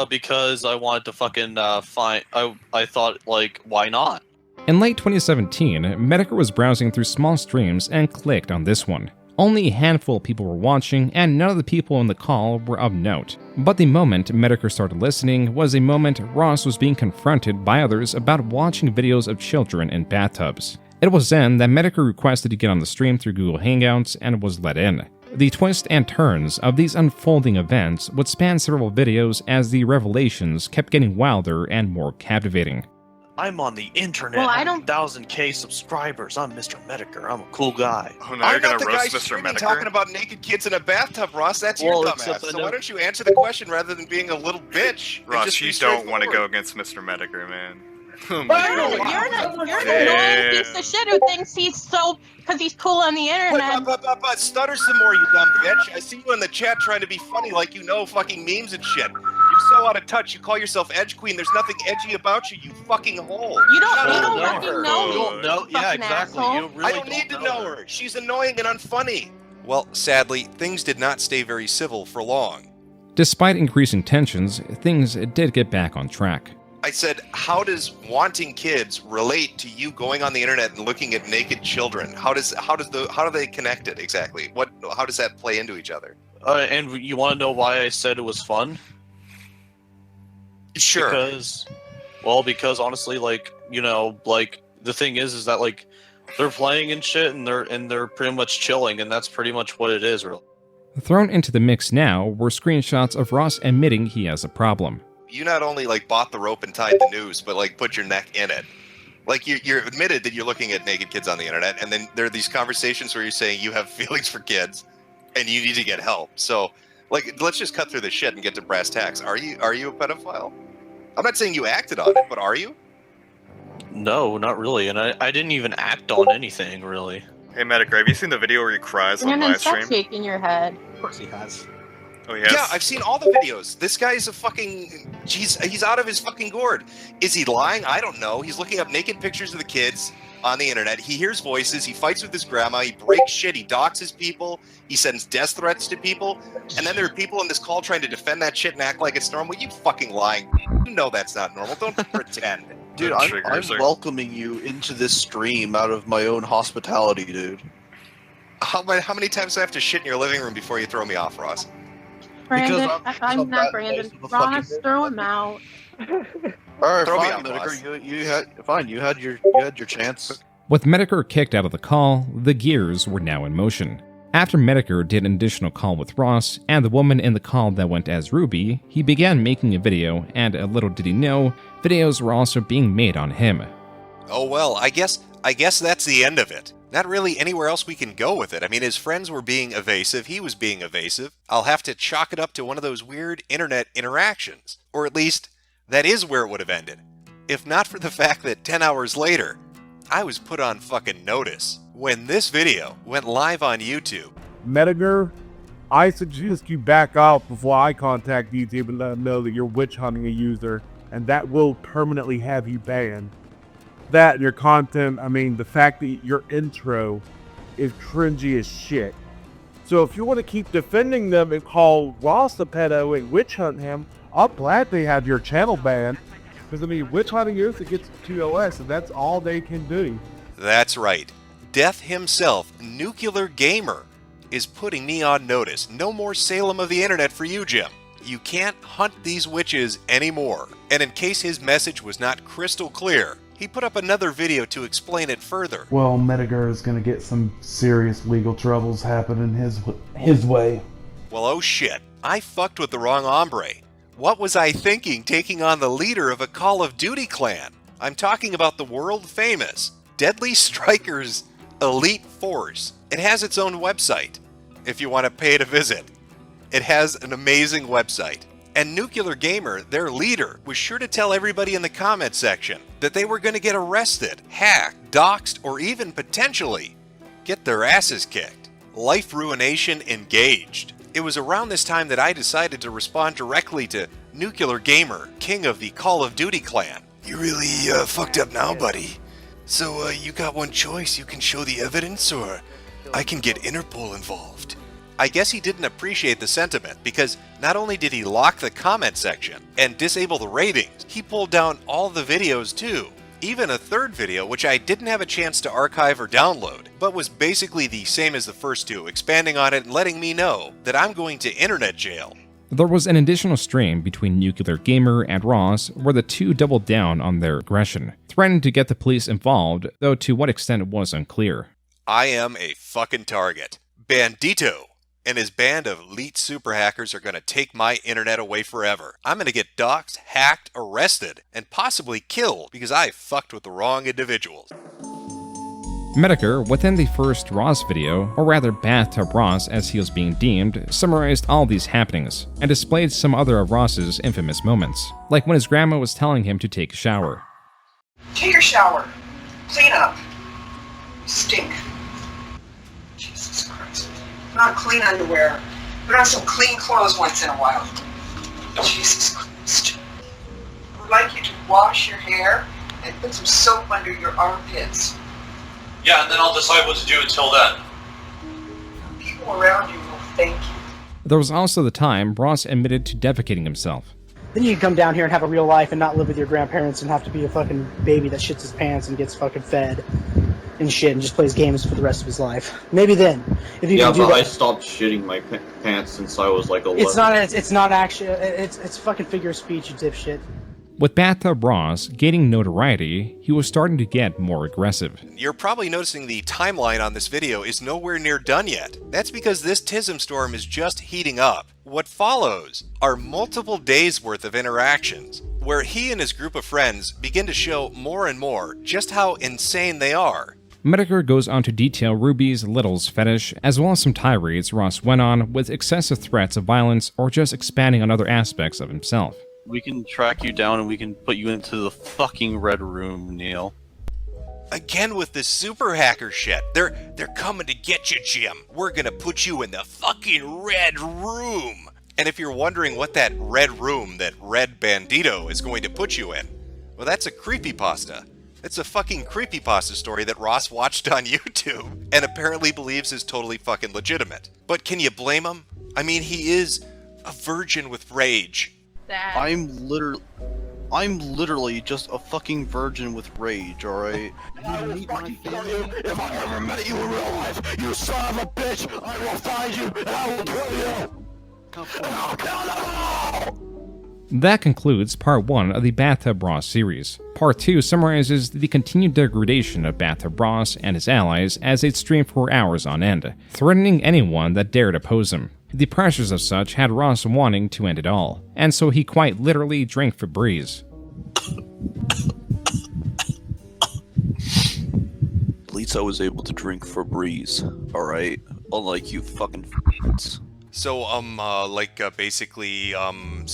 Because I wanted to fucking find. I thought, like, why not? In late 2017, Metokur was browsing through small streams and clicked on this one. Only a handful of people were watching, and none of the people in the call were of note. But the moment Metokur started listening was a moment Ross was being confronted by others about watching videos of children in bathtubs. It was then that Metokur requested to get on the stream through Google Hangouts and was let in. The twists and turns of these unfolding events would span several videos as the revelations kept getting wilder and more captivating. I'm on the internet. Well, I 1,000K subscribers. I'm Mr. Metokur. I'm a cool guy. Oh, now you're gonna roast Mr. Metokur? Talking about naked kids in a bathtub, Ross. That's your dumbass. So why don't you answer the question rather than being a little bitch? Ross, you don't want to go against Mr. Metokur, man. You're an annoying piece of shit who thinks he's so because he's cool on the internet. But stutter some more, you dumb bitch. I see you in the chat trying to be funny like you know fucking memes and shit. You're so out of touch. You call yourself Edge Queen. There's nothing edgy about you, you fucking hole. You don't fucking know me. You don't know. Yeah, exactly. You really I don't need to know her. She's annoying and unfunny. Well, sadly, things did not stay very civil for long. Despite increasing tensions, things did get back on track. I said, how does wanting kids relate to you going on the internet and looking at naked children? How do they connect it exactly? How does that play into each other? And you want to know why I said it was fun? Sure. Because honestly, like, you know, like the thing is that like they're playing and shit, and they're pretty much chilling, and that's pretty much what it is, really. Thrown into the mix now were screenshots of Ross admitting he has a problem. You not only like bought the rope and tied the noose, but like put your neck in it. Like you're admitted that you're looking at naked kids on the internet, and then there are these conversations where you're saying you have feelings for kids, and you need to get help. So, like, let's just cut through the shit and get to brass tacks. Are you a pedophile? I'm not saying you acted on it, but are you? No, not really, and I didn't even act on anything really. Hey, Metokur, have you seen the video where he cries on live stream? Stop shaking your head. Of course he has. Oh, yes? Yeah, I've seen all the videos. This guy's a fucking... He's out of his fucking gourd. Is he lying? I don't know. He's looking up naked pictures of the kids on the internet. He hears voices. He fights with his grandma. He breaks shit. He doxes people. He sends death threats to people. And then there are people in this call trying to defend that shit and act like it's normal. You fucking lying. You know that's not normal. Don't pretend. Dude, I'm welcoming you into this stream out of my own hospitality, dude. How many times do I have to shit in your living room before you throw me off, Ross? Brandon, I'm not Brandon. Ross, throw him out. Alright, Throw me fine, out, Ross. You had your chance. With Metokur kicked out of the call, the gears were now in motion. After Metokur did an additional call with Ross and the woman in the call that went as Ruby, he began making a video, and little did he know, videos were also being made on him. Oh well, I guess that's the end of it. Not really anywhere else we can go with it. I mean, his friends were being evasive, he was being evasive. I'll have to chalk it up to one of those weird internet interactions. Or at least, that is where it would have ended. If not for the fact that 10 hours later, I was put on fucking notice when this video went live on YouTube. Metokur, I suggest you back out before I contact YouTube and let them know that you're witch hunting a user, and that will permanently have you banned. That, your content, I mean, the fact that your intro is cringy as shit. So if you want to keep defending them and call Ross a pedo and witch hunt him, I'm glad they have your channel banned. Because, I mean, witch hunting is against QoS, and that's all they can do. That's right. Death himself, Nuclear Gamer, is putting me on notice. No more Salem of the internet for you, Jim. You can't hunt these witches anymore. And in case his message was not crystal clear, he put up another video to explain it further. Well, Metokur is going to get some serious legal troubles happening his way. Well, oh shit. I fucked with the wrong hombre. What was I thinking taking on the leader of a Call of Duty clan? I'm talking about the world-famous Deadly Strikers Elite Force. It has its own website, if you want to pay to visit. It has an amazing website. And Nuclear Gamer, their leader, was sure to tell everybody in the comment section that they were going to get arrested, hacked, doxxed, or even potentially get their asses kicked. Life ruination engaged. It was around this time that I decided to respond directly to Nuclear Gamer, king of the Call of Duty clan. You really fucked up now, buddy. So you got one choice. You can show the evidence, or I can get Interpol involved. I guess he didn't appreciate the sentiment, because not only did he lock the comment section and disable the ratings, he pulled down all the videos too. Even a third video, which I didn't have a chance to archive or download, but was basically the same as the first two, expanding on it and letting me know that I'm going to internet jail. There was an additional stream between Nuclear Gamer and Ross where the two doubled down on their aggression, threatening to get the police involved, though to what extent was unclear. I am a fucking target. Bandito and his band of elite super hackers are going to take my internet away forever. I'm going to get doxxed, hacked, arrested, and possibly killed because I fucked with the wrong individuals. Metokur, within the first Ross video, or rather Bathtub Ross as he was being deemed, summarized all these happenings, and displayed some other of Ross's infamous moments, like when his grandma was telling him to take a shower. Take your shower. Clean up. You stink. Jesus Christ. Not clean underwear. Put on some clean clothes once in a while. Jesus Christ. I would like you to wash your hair and put some soap under your armpits. Yeah, and then I'll decide what to do until then. People around you will thank you. There was also the time Ross admitted to defecating himself. Then you can come down here and have a real life and not live with your grandparents and have to be a fucking baby that shits his pants and gets fucking fed and shit and just plays games for the rest of his life. Maybe then, if you can do that. I stopped shitting my pants since I was like 11. It's not actually. It's fucking figure of speech, you dipshit. With Bathtub Ross gaining notoriety, he was starting to get more aggressive. You're probably noticing the timeline on this video is nowhere near done yet. That's because this TISM storm is just heating up. What follows are multiple days worth of interactions, where he and his group of friends begin to show more and more just how insane they are. Metokur goes on to detail Ruby's Little's fetish, as well as some tirades Ross went on with excessive threats of violence or just expanding on other aspects of himself. We can track you down and we can put you into the fucking red room, Neil. Again with this super hacker shit. They're coming to get you, Jim. We're gonna put you in the fucking red room. And if you're wondering what that red room, that red bandito is going to put you in, well, that's a creepypasta. It's a fucking creepypasta story that Ross watched on YouTube and apparently believes is totally fucking legitimate. But can you blame him? I mean, he is a virgin with rage. I'm literally just a fucking virgin with rage, alright? If I ever met you in real life, you son of a bitch, I will find you and I will kill you! And I'll kill them all! That concludes Part 1 of the Bathtub Ross series. Part 2 summarizes the continued degradation of Bathtub Ross and his allies as they'd stream for hours on end, threatening anyone that dared oppose him. The pressures of such had Ross wanting to end it all, and so he quite literally drank Febreze. At least I was able to drink Febreze, alright? Unlike you fucking f***s. So, basically, my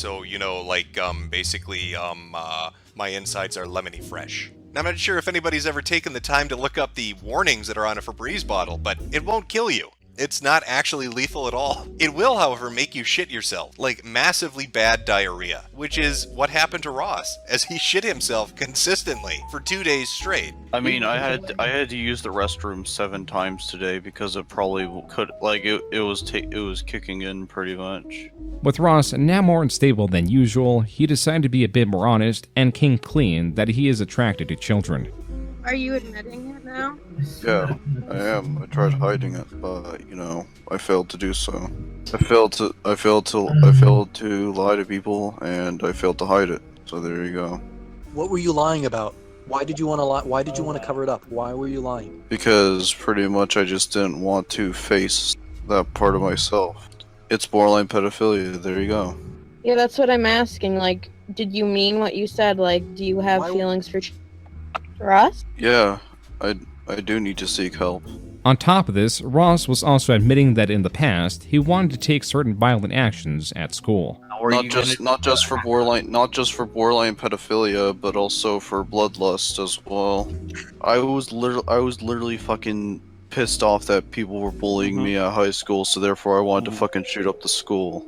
insides are lemony fresh. Now, I'm not sure if anybody's ever taken the time to look up the warnings that are on a Febreze bottle, but it won't kill you. It's not actually lethal at all. It will, however, make you shit yourself, like massively bad diarrhea, which is what happened to Ross, as he shit himself consistently for 2 days straight. I mean, I had to use the restroom 7 times today because it probably could, like, it was kicking in pretty much. With Ross now more unstable than usual, he decided to be a bit more honest and came clean that he is attracted to children. Are you admitting it now? Yeah, I am. I tried hiding it, but you know, I failed to do so. I failed to lie to people, and I failed to hide it. So there you go. What were you lying about? Why did you want to lie? Why did you want to cover it up? Why were you lying? Because pretty much I just didn't want to face that part of myself. It's borderline pedophilia. There you go. Yeah, that's what I'm asking. Like, did you mean what you said? Like, do you have feelings for us? Yeah, I do need to seek help. On top of this, Ross was also admitting that in the past, he wanted to take certain violent actions at school. Not just for borderline pedophilia, but also for bloodlust as well. I was literally fucking pissed off that people were bullying me at high school, so therefore I wanted to fucking shoot up the school.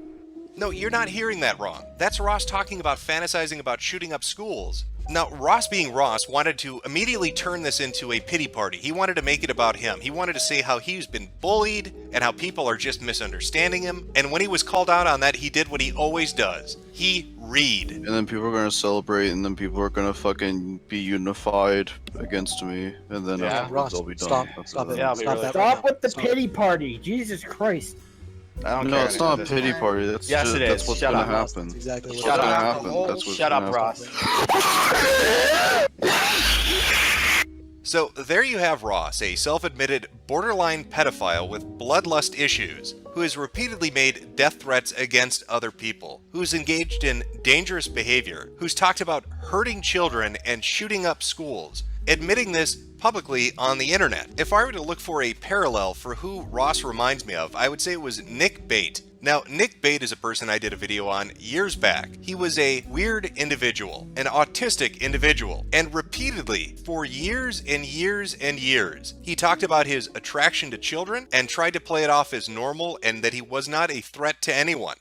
No, you're not hearing that wrong. That's Ross talking about fantasizing about shooting up schools. Now, Ross being Ross wanted to immediately turn this into a pity party. He wanted to make it about him. He wanted to say how he's been bullied and how people are just misunderstanding him. And when he was called out on that, he did what he always does. He read. And then people are gonna celebrate, and then people are gonna fucking be unified against me, and then Ross, they'll be done. Stop it. Yeah, Stop with the pity party. Jesus Christ. No, it's not a pity party. That's Yes, it is. That's what's Shut gonna up. happen. That's exactly That's Shut what's up. gonna happen. That's what's Shut gonna up, happen. Ross. So there you have Ross, a self-admitted borderline pedophile with bloodlust issues, who has repeatedly made death threats against other people, who's engaged in dangerous behavior, who's talked about hurting children and shooting up schools, admitting this publicly on the internet. If I were to look for a parallel for who Ross reminds me of, I would say it was Nick Bate. Now, Nick Bate is a person I did a video on years back. He was a weird individual, an autistic individual, and repeatedly, for years and years and years, he talked about his attraction to children and tried to play it off as normal and that he was not a threat to anyone.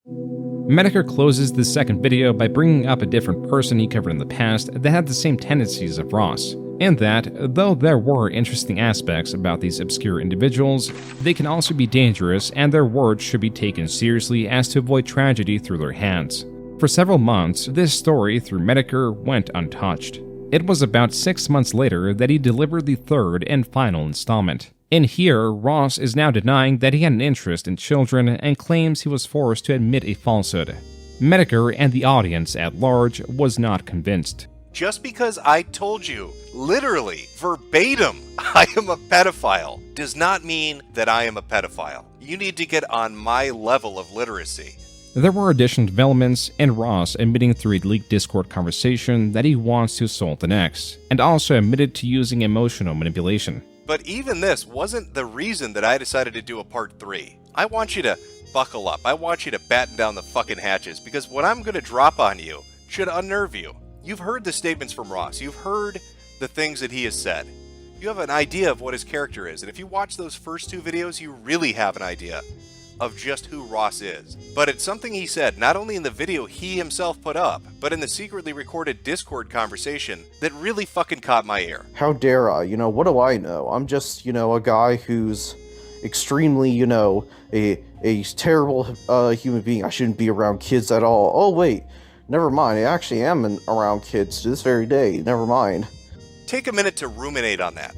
Metokur closes this second video by bringing up a different person he covered in the past that had the same tendencies of Ross, and that, though there were interesting aspects about these obscure individuals, they can also be dangerous and their words should be taken seriously as to avoid tragedy through their hands. For several months, this story through Metokur went untouched. It was about 6 months later that he delivered the third and final installment. In here, Ross is now denying that he had an interest in children and claims he was forced to admit a falsehood. Metokur and the audience at large was not convinced. Just because I told you, literally, verbatim, I am a pedophile, does not mean that I am a pedophile. You need to get on my level of literacy. There were additional developments, and Ross admitting through a leaked Discord conversation that he wants to assault an ex, and also admitted to using emotional manipulation. But even this wasn't the reason that I decided to do a part 3. I want you to buckle up. I want you to batten down the fucking hatches, because what I'm going to drop on you should unnerve you. You've heard the statements from Ross. You've heard the things that he has said. You have an idea of what his character is, and if you watch those first 2 videos, you really have an idea of just who Ross is. But it's something he said, not only in the video he himself put up, but in the secretly recorded Discord conversation that really fucking caught my ear. How dare I? You know, what do I know? I'm just, you know, a guy who's extremely, you know, a terrible human being. I shouldn't be around kids at all. Oh, wait. Never mind. I actually am around kids to this very day. Never mind. Take a minute to ruminate on that.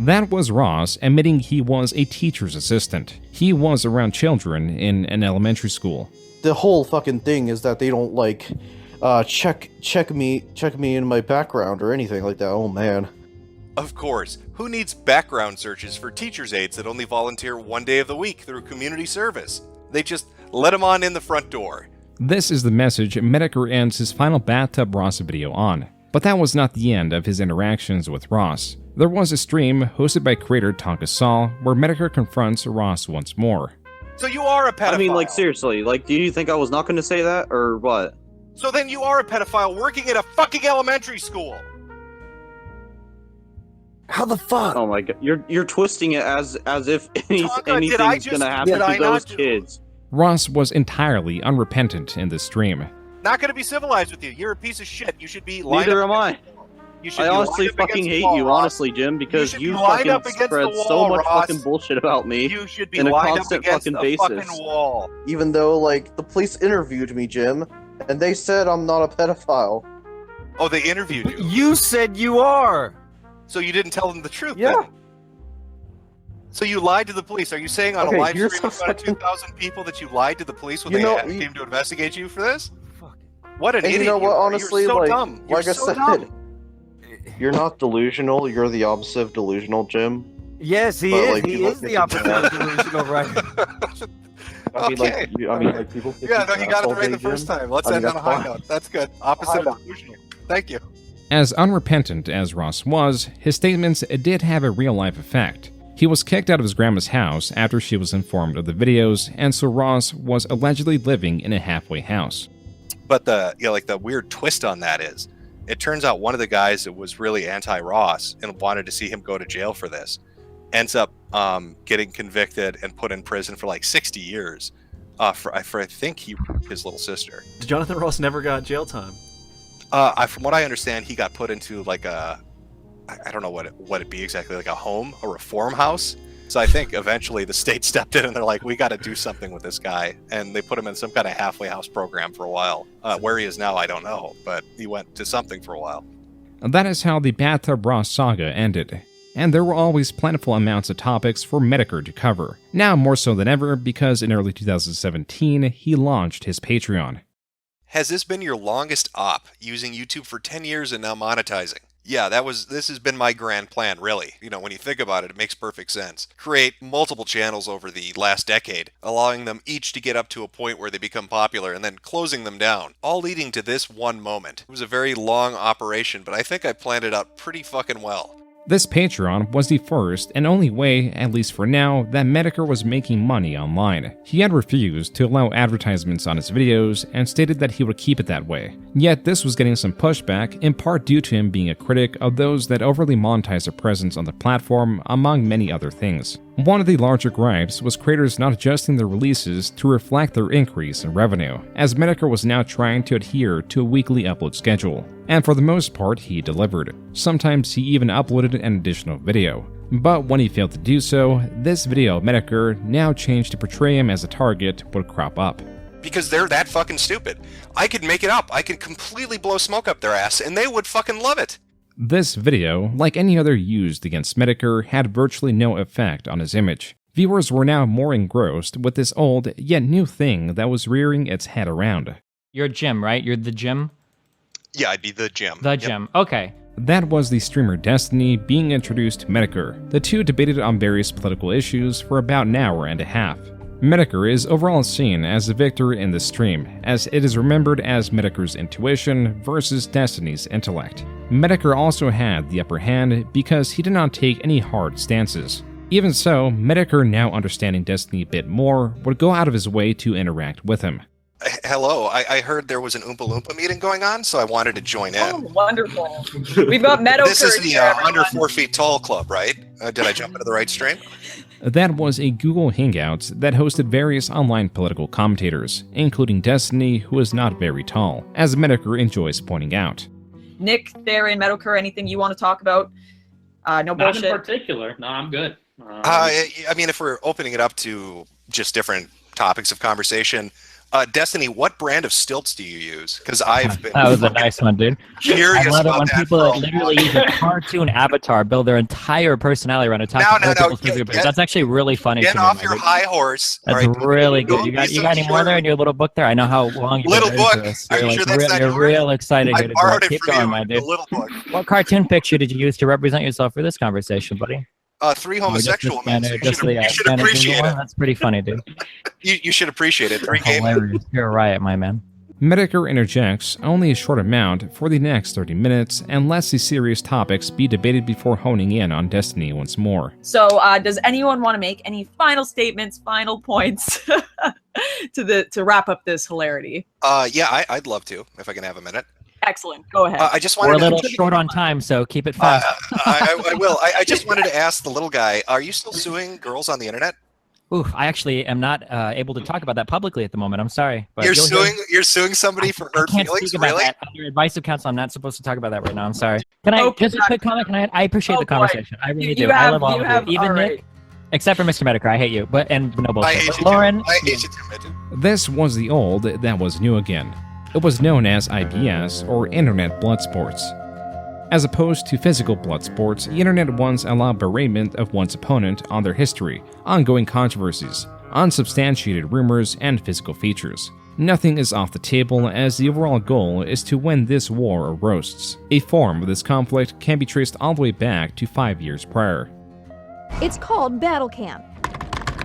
That was Ross admitting he was a teacher's assistant. He was around children in an elementary school. The whole fucking thing is that they don't, like, check me in my background or anything like that. Oh, man. Of course. Who needs background searches for teacher's aides that only volunteer 1 day of the week through community service? They just let them on in the front door. This is the message Metokur ends his final Bathtub Ross video on. But that was not the end of his interactions with Ross. There was a stream hosted by creator Tonka Saul where Metokur confronts Ross once more. So you are a pedophile. I mean, like, seriously, like, do you think I was not going to say that, or what? So then you are a pedophile working at a fucking elementary school. How the fuck? Oh my god, you're twisting it as if anything's gonna happen to those kids. Ross was entirely unrepentant in this stream. Not gonna be civilized with you. You're a piece of shit. You should be lined Neither up. am I. I honestly fucking hate you, honestly, Jim, because you fucking spread so much fucking bullshit about me in a constant fucking basis. Even though, like, the police interviewed me, Jim, and they said I'm not a pedophile. Oh, they interviewed you? You said you are! So you didn't tell them the truth. Yeah. Then? So you lied to the police. Are you saying on Okay, a live you're stream in so front of fucking- 2,000 people that you lied to the police when You they know, came to investigate you for this? What an And idiot! you know what? are. Honestly, you're so like, dumb. You're like I so said, dumb. you're not delusional. You're the opposite of delusional, Jim. Yes, he But, is. like, He people is the get opposite of delusional, right? I mean, Okay. like people. think Yeah, he's no, an you got it asshole, right the Jim. first time. Let's I mean, end on a that's high fine. note. That's good. Opposite of delusional. Thank you. As unrepentant as Ross was, his statements did have a real-life effect. He was kicked out of his grandma's house after she was informed of the videos, and so Ross was allegedly living in a halfway house. But the like the weird twist on that is, it turns out one of the guys that was really anti-Ross and wanted to see him go to jail for this, ends up getting convicted and put in prison for like 60 years. For I think he raped his little sister. Jonathan Ross never got jail time. From what I understand, he got put into like a, I don't know what it'd be exactly, like a home, a reform house. So I think eventually the state stepped in and they're like, we got to do something with this guy, and they put him in some kind of halfway house program for a while. Where he is now, I don't know, but he went to something for a while. That is how the Bathtub Ross saga ended. And there were always plentiful amounts of topics for Metokur to cover. Now more so than ever, because in early 2017, he launched his Patreon. Has this been your longest op, using YouTube for 10 years and now monetizing? Yeah, this has been my grand plan, really. You know, when you think about it, it makes perfect sense. Create multiple channels over the last decade, allowing them each to get up to a point where they become popular, and then closing them down, all leading to this one moment. It was a very long operation, but I think I planned it out pretty fucking well. This Patreon was the first and only way, at least for now, that Metokur was making money online. He had refused to allow advertisements on his videos and stated that he would keep it that way. Yet this was getting some pushback, in part due to him being a critic of those that overly monetize their presence on the platform, among many other things. One of the larger gripes was creators not adjusting their releases to reflect their increase in revenue, as Metokur was now trying to adhere to a weekly upload schedule. And for the most part, he delivered. Sometimes he even uploaded an additional video. But when he failed to do so, this video of Metokur, now changed to portray him as a target, would crop up. Because they're that fucking stupid. I could make it up. I could completely blow smoke up their ass, and they would fucking love it. This video, like any other used against Metokur, had virtually no effect on his image. Viewers were now more engrossed with this old, yet new thing that was rearing its head around. You're Jim, right? You're the Jim? Yeah, I'd be the Jim. The Jim, okay. That was the streamer Destiny being introduced to Metokur. The two debated on various political issues for about an hour and a half. Metokur is overall seen as the victor in this stream, as it is remembered as Metokur's intuition versus Destiny's intellect. Metokur also had the upper hand because he did not take any hard stances. Even so, Metokur, now understanding Destiny a bit more, would go out of his way to interact with him. Hello, I heard there was an Oompa Loompa meeting going on, so I wanted to join in. Oh, wonderful. We've got Metokur. This is the here, Under 4 Feet Tall Club, right? Did I jump into the right stream? That was a Google Hangouts that hosted various online political commentators, including Destiny, who is not very tall, as Metokur enjoys pointing out. Nick, Theron, Metokur, anything you want to talk about? No bullshit. Not in particular. No, I'm good. I mean, if we're opening it up to just different topics of conversation, Destiny, what brand of stilts do you use? Because I've been That was a nice one, dude. curious I love it about when that people for a literally use a cartoon avatar, build their entire personality around a That's actually really funny. Get to me, off man. your high horse. That's really good. You got any more there in your little book there? I know how long you've Little been book. into this. Are you You're, sure that's not you're yours? real excited I here to borrowed go. it Keep from going, you, my the dude. little book. What cartoon picture did you use to represent yourself for this conversation, buddy? 3 homosexual men. So You should appreciate it. That's pretty funny, dude. You should appreciate it. 3 game. Hilarious. You're a riot, my man. Metokur interjects only a short amount for the next 30 minutes and lets the serious topics be debated before honing in on Destiny once more. So, does anyone want to make any final statements, final points to wrap up this hilarity? Yeah, I'd love to, if I can have a minute. Excellent. Go ahead. I just wanted We're a little to... short on time, so keep it fast. I will. I just wanted to ask the little guy, are you still suing girls on the internet? Ooh, I actually am not able to talk about that publicly at the moment. I'm sorry. But You're suing somebody for hurt I can't feelings? speak about Really? that. Under advice of counsel, I'm not supposed to talk about that right now. I'm sorry. Can I just a quick comment? I appreciate the conversation. I really do. I love all of you. Even Nick, except for Mr. Metokur. I hate you. And no bullshit. I hate But you Lauren, too. I hate you too, Mitch. This was the old that was new again. It was known as IBS, or Internet Blood Sports. As opposed to physical blood sports, the internet once allowed beratement of one's opponent on their history, ongoing controversies, unsubstantiated rumors, and physical features. Nothing is off the table, as the overall goal is to win this war or roasts. A form of this conflict can be traced all the way back to 5 years prior. It's called Battle Camp,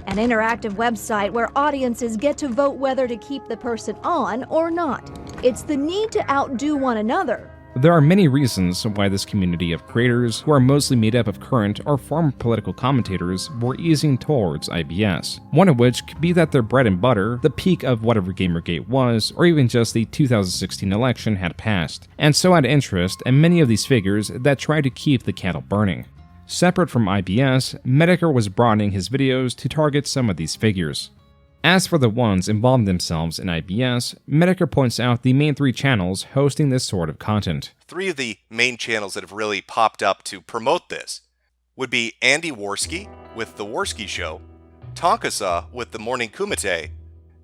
an interactive website where audiences get to vote whether to keep the person on or not. It's the need to outdo one another. There are many reasons why this community of creators, who are mostly made up of current or former political commentators, were easing towards IBS. One of which could be that their bread and butter, the peak of whatever Gamergate was, or even just the 2016 election had passed, and so had interest in many of these figures that tried to keep the candle burning. Separate from IBS, Metokur was broadening his videos to target some of these figures. As for the ones involving themselves in IBS, Metokur points out the main 3 channels hosting this sort of content. 3 of the main channels that have really popped up to promote this would be Andy Worski with The Worski Show, Tonkasa with The Morning Kumite,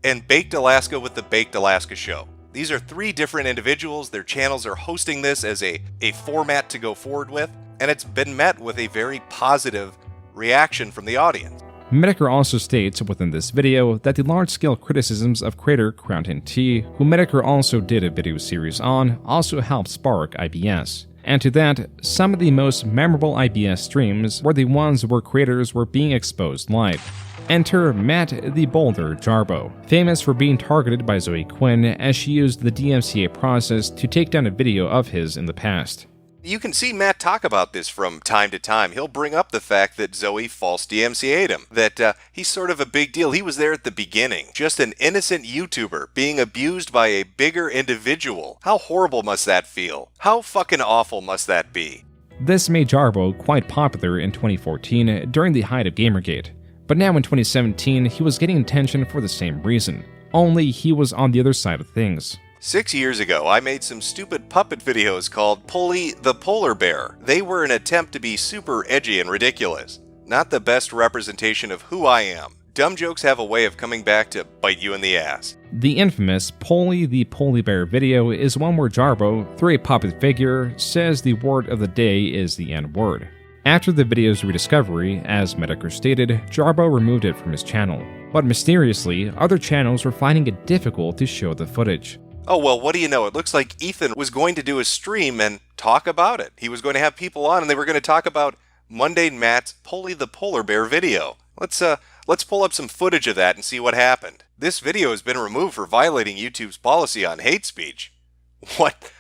and Baked Alaska with The Baked Alaska Show. These are 3 different individuals. Their channels are hosting this as a format to go forward with, and it's been met with a very positive reaction from the audience. Metokur also states within this video that the large-scale criticisms of creator CrownTT, who Metokur also did a video series on, also helped spark IBS. And to that, some of the most memorable IBS streams were the ones where creators were being exposed live. Enter Matt the Boulder Jarbo, famous for being targeted by Zoe Quinn as she used the DMCA process to take down a video of his in the past. You can see Matt talk about this from time to time. He'll bring up the fact that Zoe false DMCA'd him, that he's sort of a big deal. He was there at the beginning, just an innocent YouTuber being abused by a bigger individual. How horrible must that feel? How fucking awful must that be? This made Jarbo quite popular in 2014 during the height of Gamergate, but now in 2017 he was getting attention for the same reason, only he was on the other side of things. 6 years ago, I made some stupid puppet videos called Pulley the Polar Bear. They were an attempt to be super edgy and ridiculous. Not the best representation of who I am. Dumb jokes have a way of coming back to bite you in the ass. The infamous Pulley the Polar Bear video is one where Jarbo, through a puppet figure, says the word of the day is the N-word. After the video's rediscovery, as Metokur stated, Jarbo removed it from his channel. But mysteriously, other channels were finding it difficult to show the footage. Oh, well, what do you know? It looks like Ethan was going to do a stream and talk about it. He was going to have people on and they were going to talk about Mundane Matt's Pulley the Polar Bear video. Let's pull up some footage of that and see what happened. This video has been removed for violating YouTube's policy on hate speech.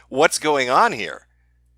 What's going on here?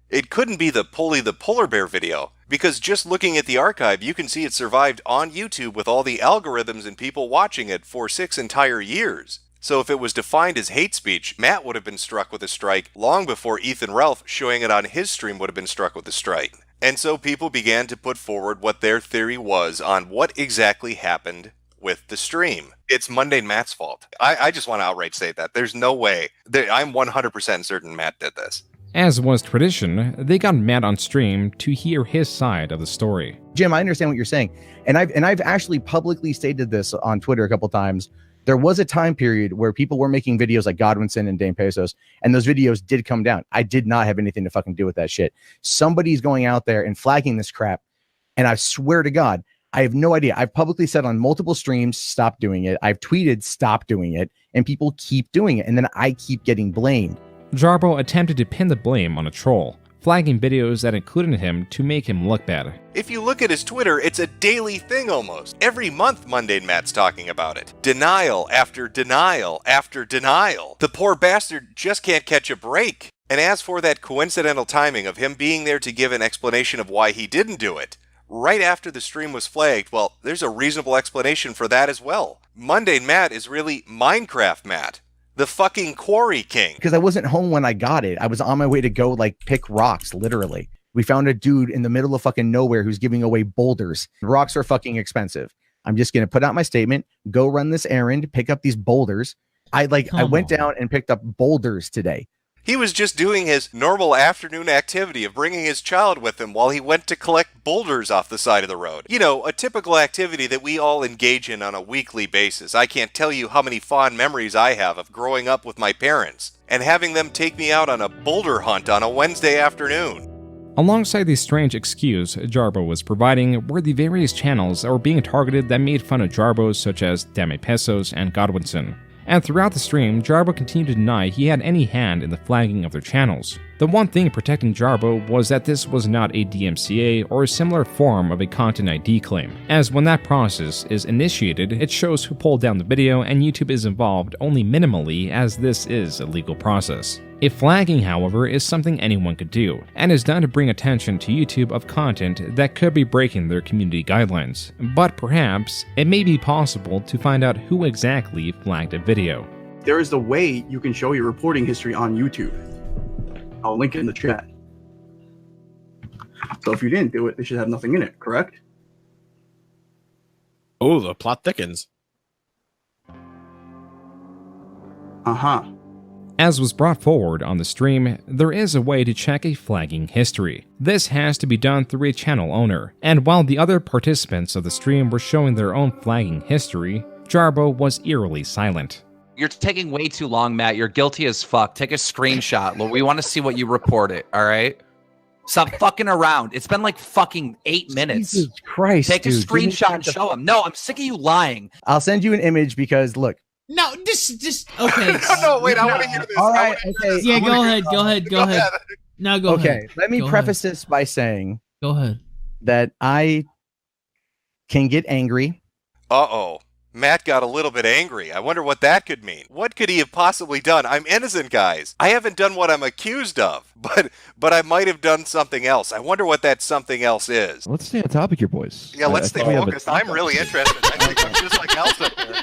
It couldn't be the Pulley the Polar Bear video, because just looking at the archive, you can see it survived on YouTube with all the algorithms and people watching it for 6 entire years. So if it was defined as hate speech, Matt would have been struck with a strike long before Ethan Ralph showing it on his stream would have been struck with a strike. And so people began to put forward what their theory was on what exactly happened with the stream. It's Mundane Matt's fault. I just want to outright say that. There's no way. I'm 100% certain Matt did this. As was tradition, they got Matt on stream to hear his side of the story. Jim, I understand what you're saying. And I've actually publicly stated this on Twitter a couple times. There was a time period where people were making videos like Godwinson and Dame Pesos, and those videos did come down. I did not have anything to fucking do with that shit. Somebody's going out there and flagging this crap, and I swear to God, I have no idea. I've publicly said on multiple streams, stop doing it. I've tweeted, stop doing it, and people keep doing it, and then I keep getting blamed. Jarbo attempted to pin the blame on a troll, flagging videos that included him to make him look bad. If you look at his Twitter, it's a daily thing almost. Every month, Mundane Matt's talking about it. Denial after denial after denial. The poor bastard just can't catch a break. And as for that coincidental timing of him being there to give an explanation of why he didn't do it, right after the stream was flagged, well, there's a reasonable explanation for that as well. Mundane Matt is really Minecraft Matt. The fucking quarry king. Because I wasn't home when I got it. I was on my way to go like pick rocks, literally. We found a dude in the middle of fucking nowhere who's giving away boulders. Rocks are fucking expensive. I'm just going to put out my statement, go run this errand, pick up these boulders. I went down and picked up boulders today. He was just doing his normal afternoon activity of bringing his child with him while he went to collect boulders off the side of the road. You know, a typical activity that we all engage in on a weekly basis. I can't tell you how many fond memories I have of growing up with my parents and having them take me out on a boulder hunt on a Wednesday afternoon. Alongside the strange excuse Jarbo was providing were the various channels that were being targeted that made fun of Jarbos such as Dame Pesos and Godwinson. And throughout the stream, Jarbo continued to deny he had any hand in the flagging of their channels. The one thing protecting Jarbo was that this was not a DMCA or a similar form of a Content ID claim, as when that process is initiated, it shows who pulled down the video and YouTube is involved only minimally, as this is a legal process. A flagging, however, is something anyone could do, and is done to bring attention to YouTube of content that could be breaking their community guidelines. But perhaps, it may be possible to find out who exactly flagged a video. There is a way you can show your reporting history on YouTube. I'll link it in the chat. So if you didn't do it, it should have nothing in it, correct? Oh, the plot thickens. Uh-huh. As was brought forward on the stream, there is a way to check a flagging history. This has to be done through a channel owner, and while the other participants of the stream were showing their own flagging history, Jarbo was eerily silent. You're taking way too long, Matt. You're guilty as fuck. Take a screenshot. Look, we want to see what you reported, all right? Stop fucking around. It's been like fucking 8 minutes. Jesus Christ, Take a dude. screenshot and show him. No, I'm sick of you lying. I'll send you an image because, look. No, just okay. No, wait, I want to hear this. All right, okay. Yeah, go ahead. No, go ahead. Okay, let me preface this by saying. Go ahead. That I can get angry. Uh-oh. Matt got a little bit angry. I wonder what that could mean. What could he have possibly done? I'm innocent, guys. I haven't done what I'm accused of, but I might have done something else. I wonder what that something else is. Let's stay on topic here, boys. Yeah, let's stay focused. I'm really interested. I think I'm just like Elsa up there.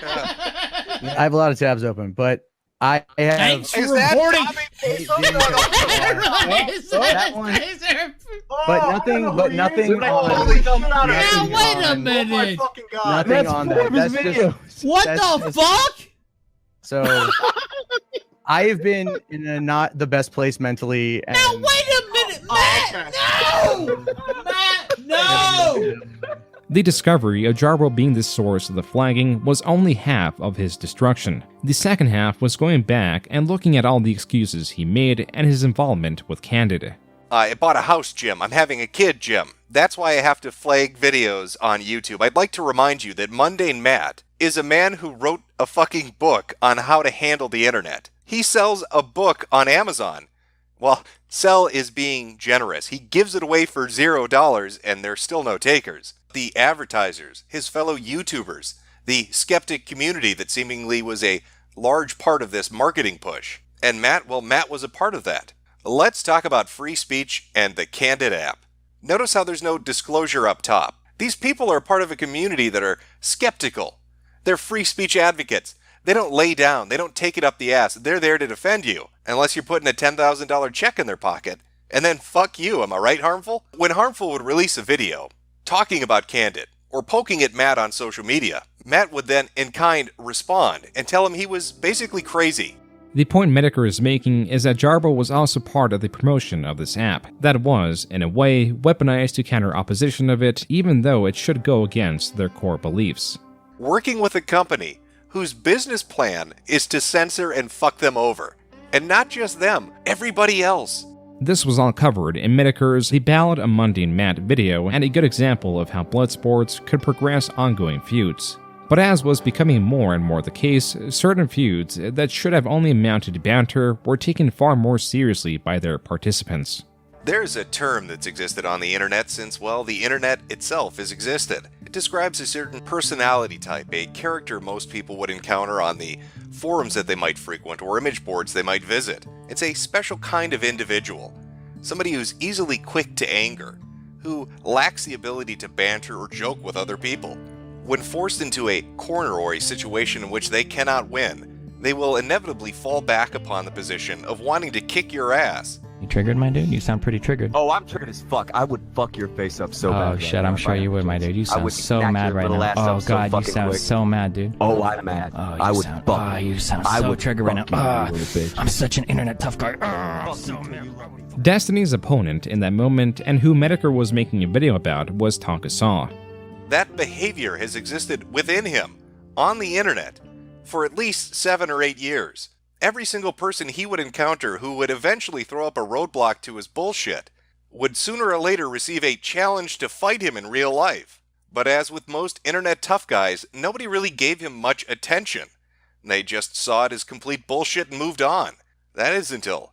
I have a lot of tabs open, but I have. Thanks for reporting. But nothing on. Now wait a minute. Nothing on that. That's just, what the fuck? So I have been in a not the best place mentally. And now wait a minute, Matt. No, Matt. No. The discovery of Jarbo being the source of the flagging was only half of his destruction. The second half was going back and looking at all the excuses he made and his involvement with Candid. I bought a house, Jim. I'm having a kid, Jim. That's why I have to flag videos on YouTube. I'd like to remind you that Mundane Matt is a man who wrote a fucking book on how to handle the internet. He sells a book on Amazon. Well, sell is being generous. He gives it away for $0 and there's still no takers. The advertisers, his fellow YouTubers, the skeptic community that seemingly was a large part of this marketing push. And Matt was a part of that. Let's talk about free speech and the Candid app. Notice how there's no disclosure up top. These people are part of a community that are skeptical. They're free speech advocates. They don't lay down. They don't take it up the ass. They're there to defend you, unless you're putting a $10,000 check in their pocket. And then fuck you, am I right, Harmful? When Harmful would release a video talking about Candid or poking at Matt on social media, Matt would then in kind respond and tell him he was basically crazy. The point Metokur is making is that Jarbo was also part of the promotion of this app that was, in a way, weaponized to counter opposition of it, even though it should go against their core beliefs. Working with a company whose business plan is to censor and fuck them over. And not just them, everybody else. This was all covered in Metokur's The Ballad of Mundane Matt video, and a good example of how blood sports could progress ongoing feuds. But as was becoming more and more the case, certain feuds that should have only amounted to banter were taken far more seriously by their participants. There's a term that's existed on the internet since, well, the internet itself has existed. It describes a certain personality type, a character most people would encounter on the forums that they might frequent or image boards they might visit. It's a special kind of individual. Somebody who's easily quick to anger, who lacks the ability to banter or joke with other people. When forced into a corner or a situation in which they cannot win, they will inevitably fall back upon the position of wanting to kick your ass. You triggered, my dude? You sound pretty triggered. Oh, I'm triggered as fuck. I would fuck your face up so bad. Oh shit, I'm sure you would, my dude. You sound so mad right now. Oh god, you sound so mad, dude. Oh, I'm mad. I would fuck. Oh, you sound so triggered right now. I'm such an internet tough guy. I'm so mad. Destiny's opponent in that moment, and who Metokur was making a video about, was Tonkasaw. That behavior has existed within him, on the internet, for at least 7 or 8 years. Every single person he would encounter who would eventually throw up a roadblock to his bullshit would sooner or later receive a challenge to fight him in real life. But as with most internet tough guys, nobody really gave him much attention. They just saw it as complete bullshit and moved on. That is until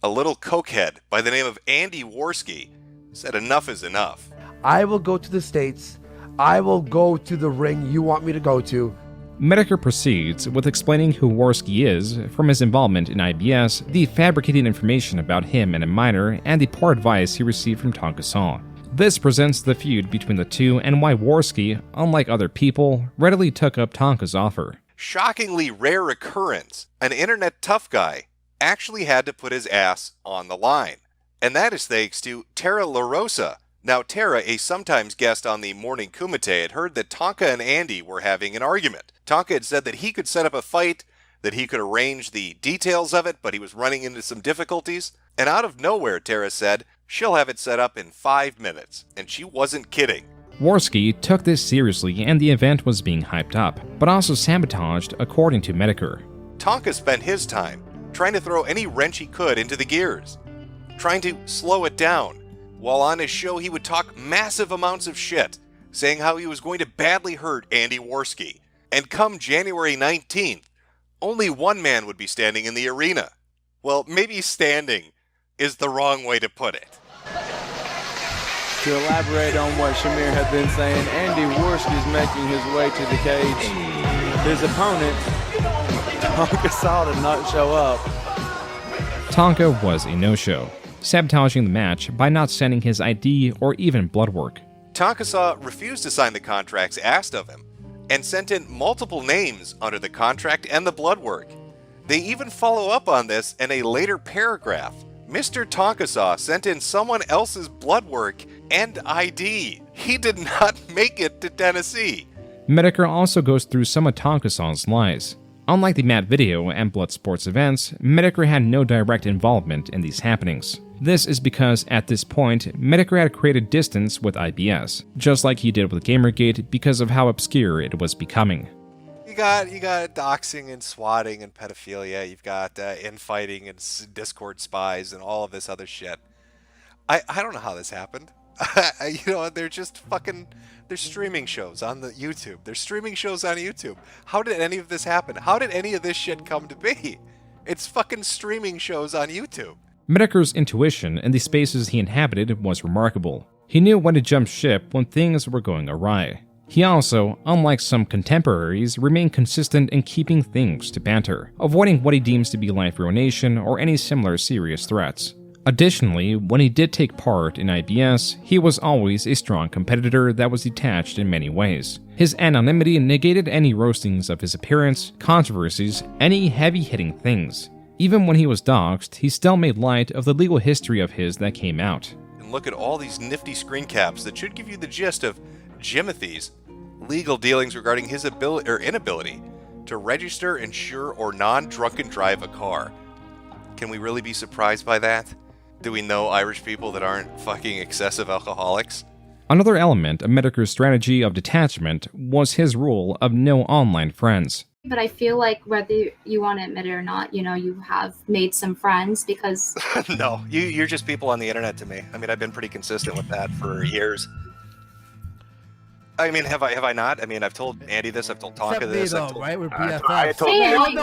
a little cokehead by the name of Andy Worski said enough is enough. I will go to the States. I will go to the ring you want me to go to. Metokur proceeds with explaining who Worski is, from his involvement in IBS, the fabricated information about him and a minor, and the poor advice he received from Tonka Saw. This presents the feud between the two and why Worski, unlike other people, readily took up Tonka's offer. Shockingly rare occurrence, an internet tough guy actually had to put his ass on the line. And that is thanks to Tara LaRosa. Now Tara, a sometimes guest on the Morning Kumite, had heard that Tonka and Andy were having an argument. Tonka had said that he could set up a fight, that he could arrange the details of it, but he was running into some difficulties. And out of nowhere, Tara said, she'll have it set up in 5 minutes. And she wasn't kidding. Worski took this seriously and the event was being hyped up, but also sabotaged according to Metokur. Tonka spent his time trying to throw any wrench he could into the gears, trying to slow it down. While on his show, he would talk massive amounts of shit, saying how he was going to badly hurt Andy Worski. And come January 19th, only one man would be standing in the arena. Well, maybe standing is the wrong way to put it. To elaborate on what Shamir had been saying, Andy Worski is making his way to the cage. His opponent, Tonka Saw, did not show up. Tonka was a no-show, sabotaging the match by not sending his ID or even blood work. Tonka Saw refused to sign the contracts asked of him, and sent in multiple names under the contract and the blood work. They even follow up on this in a later paragraph. Mr. Tonka Saw sent in someone else's blood work and ID. He did not make it to Tennessee. Metokur also goes through some of Tonka Saw's lies. Unlike the Matt Video and Blood Sports events, Metokur had no direct involvement in these happenings. This is because at this point, Metokur had created distance with IBS, just like he did with Gamergate because of how obscure it was becoming. You got doxing and swatting and pedophilia. You've got infighting and Discord spies and all of this other shit. I don't know how this happened. They're just fucking... They're streaming shows on the YouTube. They're streaming shows on YouTube. How did any of this happen? How did any of this shit come to be? It's fucking streaming shows on YouTube. Metokur's intuition in the spaces he inhabited was remarkable. He knew when to jump ship when things were going awry. He also, unlike some contemporaries, remained consistent in keeping things to banter, avoiding what he deems to be life ruination or any similar serious threats. Additionally, when he did take part in IBS, he was always a strong competitor that was detached in many ways. His anonymity negated any roastings of his appearance, controversies, any heavy-hitting things. Even when he was doxxed, he still made light of the legal history of his that came out. And look at all these nifty screen caps that should give you the gist of Jimothy's legal dealings regarding his ability or inability to register, insure, or non-drunken drive a car. Can we really be surprised by that? Do we know Irish people that aren't fucking excessive alcoholics? Another element of Metokur's strategy of detachment was his rule of no online friends. But I feel like whether you want to admit it or not, you have made some friends because... No, you're just people on the internet to me. I mean, I've been pretty consistent with that for years. I mean, have I not? I mean, I've told Andy this, I've told Tonka this. Though, right? We're BFFs. We hung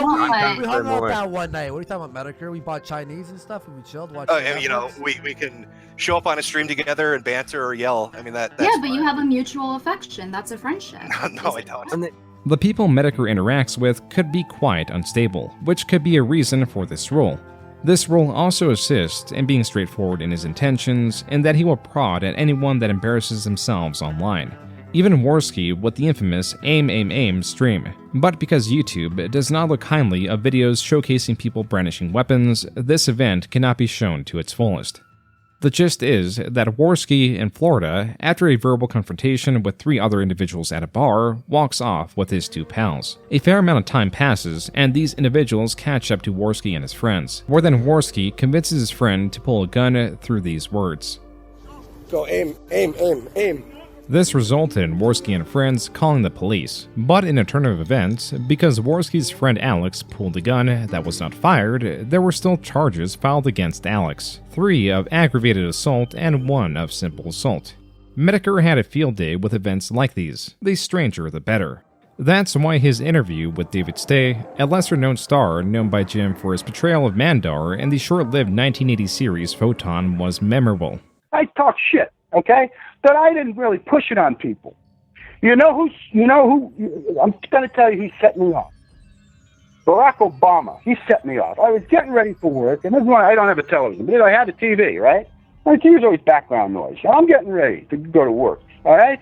out that one night. What are you talking about, Metokur? We bought Chinese and stuff and we chilled. We can show up on a stream together and banter or yell. I mean, that's yeah, but you have a mutual affection. That's a friendship. No, I don't. The people Metokur interacts with could be quite unstable, which could be a reason for this rule. This rule also assists in being straightforward in his intentions, in that he will prod at anyone that embarrasses themselves online. Even Worski with the infamous aim stream. But because YouTube does not look kindly of videos showcasing people brandishing weapons, this event cannot be shown to its fullest. The gist is that Worski in Florida, after a verbal confrontation with 3 other individuals at a bar, walks off with his 2 pals. A fair amount of time passes, and these individuals catch up to Worski and his friends, where then Worski convinces his friend to pull a gun through these words. Go aim. This resulted in Worski and friends calling the police, but in a turn of events, because Worski's friend Alex pulled a gun that was not fired, there were still charges filed against Alex, 3 of aggravated assault and 1 of simple assault. Metokur had a field day with events like these, the stranger the better. That's why his interview with David Stay, a lesser-known star known by Jim for his portrayal of Mandar in the short-lived 1980 series Photon, was memorable. I talk shit, okay? But I didn't really push it on people. You know who, I'm going to tell you, he set me off. Barack Obama, he set me off. I was getting ready for work, and this is why I don't have a television, but I had a TV, right? My TV's always background noise. So I'm getting ready to go to work, all right?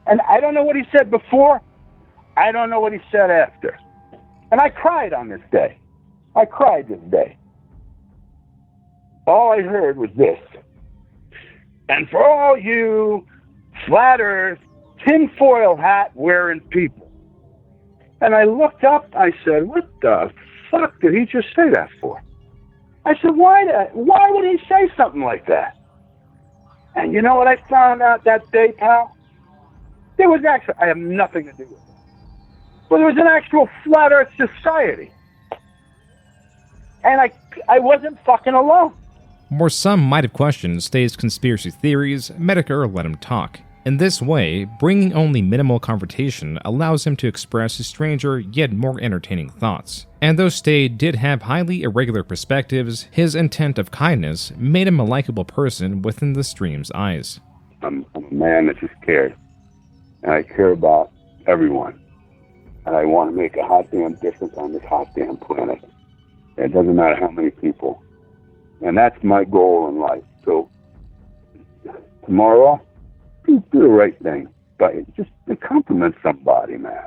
And I don't know what he said before. I don't know what he said after. And I cried on this day. I cried this day. All I heard was this. And for all you flat earth, tinfoil hat wearing people. And I looked up, I said, what the fuck did he just say that for? I said, why would he say something like that? And you know what I found out that day, pal? There was actually, I have nothing to do with it. But there was an actual flat earth society. And I wasn't fucking alone. Where some might have questioned Stay's conspiracy theories, Metokur let him talk. In this way, bringing only minimal confrontation allows him to express his stranger yet more entertaining thoughts. And though Stay did have highly irregular perspectives, his intent of kindness made him a likable person within the stream's eyes. I'm a man that just cares. And I care about everyone. And I want to make a hot damn difference on this hot damn planet. It doesn't matter how many people. And that's my goal in life. So tomorrow, do the right thing. But just compliment somebody, man.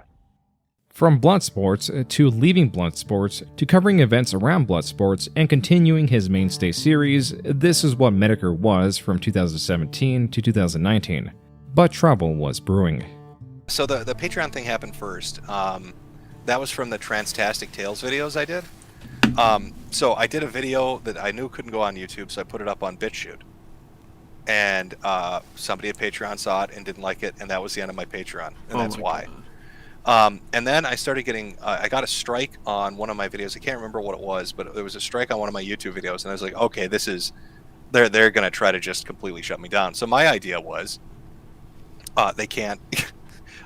From Bloodsports to leaving Bloodsports to covering events around Bloodsports and continuing his Mainstay series, this is what Metokur was from 2017 to 2019. But trouble was brewing. So the Patreon thing happened first. That was from the Transtastic Tales videos I did. So I did a video that I knew couldn't go on YouTube, so I put it up on BitChute. And somebody at Patreon saw it and didn't like it, and that was the end of my Patreon, and that's why. And then I started getting, I got a strike on one of my videos. I can't remember what it was, but there was a strike on one of my YouTube videos, and I was like, okay, this is, they're going to try to just completely shut me down. So my idea was, they can't,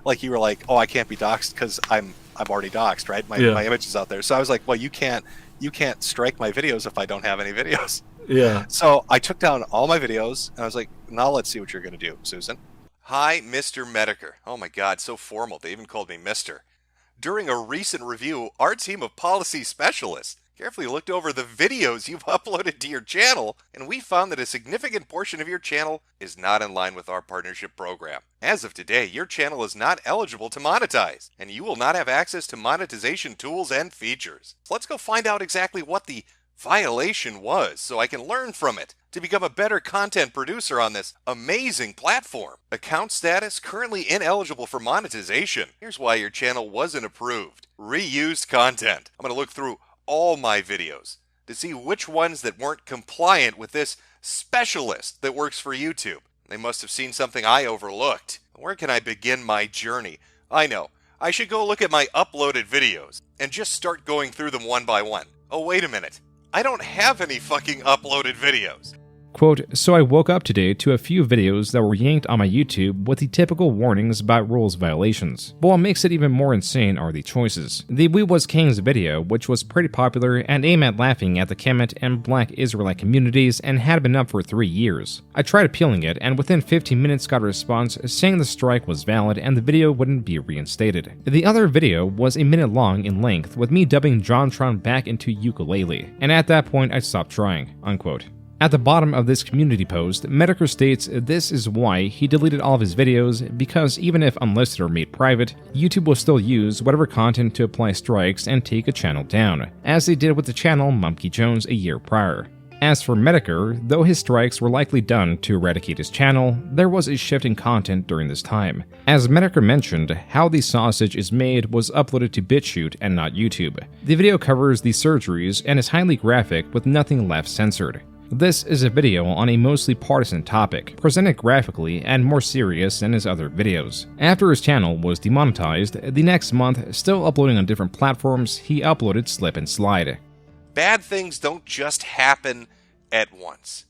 like you were like, oh, I can't be doxxed because I'm already doxxed, right? My image is out there. So I was like, well, you can't strike my videos if I don't have any videos. Yeah. So I took down all my videos, and I was like, now let's see what you're going to do, Susan. Hi, Mr. Metokur. Oh my god, so formal. They even called me Mr. During a recent review, our team of policy specialists carefully looked over the videos you've uploaded to your channel, and we found that a significant portion of your channel is not in line with our partnership program. As of today, your channel is not eligible to monetize, and you will not have access to monetization tools and features. So let's go find out exactly what the violation was so I can learn from it to become a better content producer on this amazing platform. Account status currently ineligible for monetization. Here's why your channel wasn't approved. Reused content. I'm going to look through all my videos to see which ones that weren't compliant with this specialist that works for YouTube. They must have seen something I overlooked. Where can I begin my journey? I know. I should go look at my uploaded videos and just start going through them one by one. Oh, wait a minute. I don't have any fucking uploaded videos. Quote, so I woke up today to a few videos that were yanked on my YouTube with the typical warnings about rules violations. But what makes it even more insane are the choices. The We Was Kings video, which was pretty popular and aimed at laughing at the Kemet and Black Israelite communities and had been up for 3 years. I tried appealing it and within 15 minutes got a response saying the strike was valid and the video wouldn't be reinstated. The other video was a minute long in length with me dubbing JonTron back into ukulele, and at that point I stopped trying, unquote. At the bottom of this community post, Metokur states this is why he deleted all of his videos, because even if unlisted or made private, YouTube will still use whatever content to apply strikes and take a channel down, as they did with the channel Mumkey Jones a year prior. As for Metokur, though his strikes were likely done to eradicate his channel, there was a shift in content during this time. As Metokur mentioned, How the Sausage is Made was uploaded to BitChute and not YouTube. The video covers the surgeries and is highly graphic with nothing left censored. This is a video on a mostly partisan topic, presented graphically and more serious than his other videos. After his channel was demonetized, the next month, still uploading on different platforms, he uploaded Slip and Slide. Bad things don't just happen at once.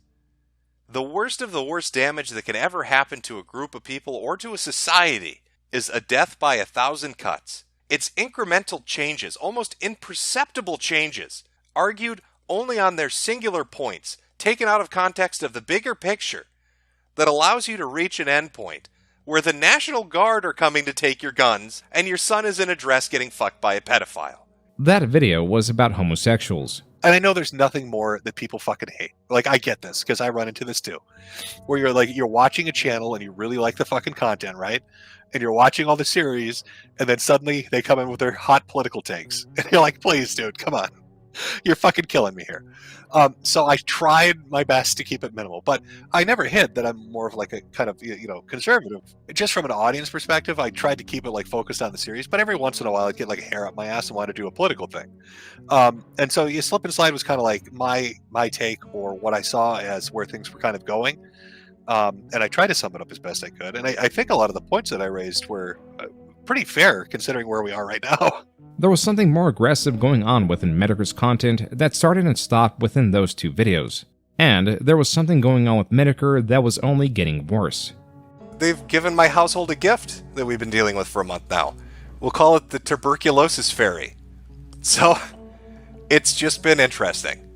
The worst of the worst damage that can ever happen to a group of people or to a society is a death by 1,000 cuts. It's incremental changes, almost imperceptible changes, argued only on their singular points, taken out of context of the bigger picture, that allows you to reach an endpoint where the National Guard are coming to take your guns and your son is in a dress getting fucked by a pedophile. That video was about homosexuals. And I know there's nothing more that people fucking hate. Like, I get this, because I run into this too. Where you're watching a channel and you really like the fucking content, right? And you're watching all the series, and then suddenly they come in with their hot political takes. And you're like, please, dude, come on. You're fucking killing me here. So I tried my best to keep it minimal, but I never hid that I'm more of like a kind of, conservative. Just from an audience perspective, I tried to keep it like focused on the series, but every once in a while I'd get like a hair up my ass and want to do a political thing. And so Slip and Slide was kind of like my take, or what I saw as where things were kind of going. And I tried to sum it up as best I could. And I think a lot of the points that I raised were pretty fair considering where we are right now. There was something more aggressive going on within Metokur's content that started and stopped within those two videos. And there was something going on with Metokur that was only getting worse. They've given my household a gift that we've been dealing with for a month now. We'll call it the tuberculosis fairy. So, it's just been interesting.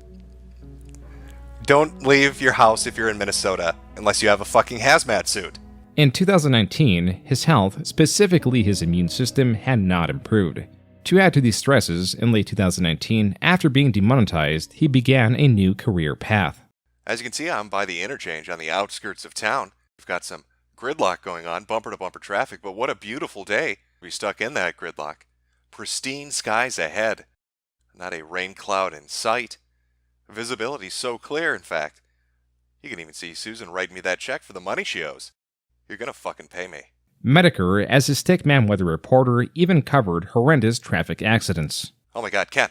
Don't leave your house if you're in Minnesota unless you have a fucking hazmat suit. In 2019, his health, specifically his immune system, had not improved. To add to these stresses, in late 2019, after being demonetized, he began a new career path. As you can see, I'm by the interchange on the outskirts of town. We've got some gridlock going on, bumper-to-bumper traffic, but what a beautiful day. We stuck in that gridlock. Pristine skies ahead. Not a rain cloud in sight. Visibility so clear, in fact. You can even see Susan writing me that check for the money she owes. You're gonna fucking pay me. Metokur, as his Stickman weather reporter, even covered horrendous traffic accidents. Oh my god, Ken.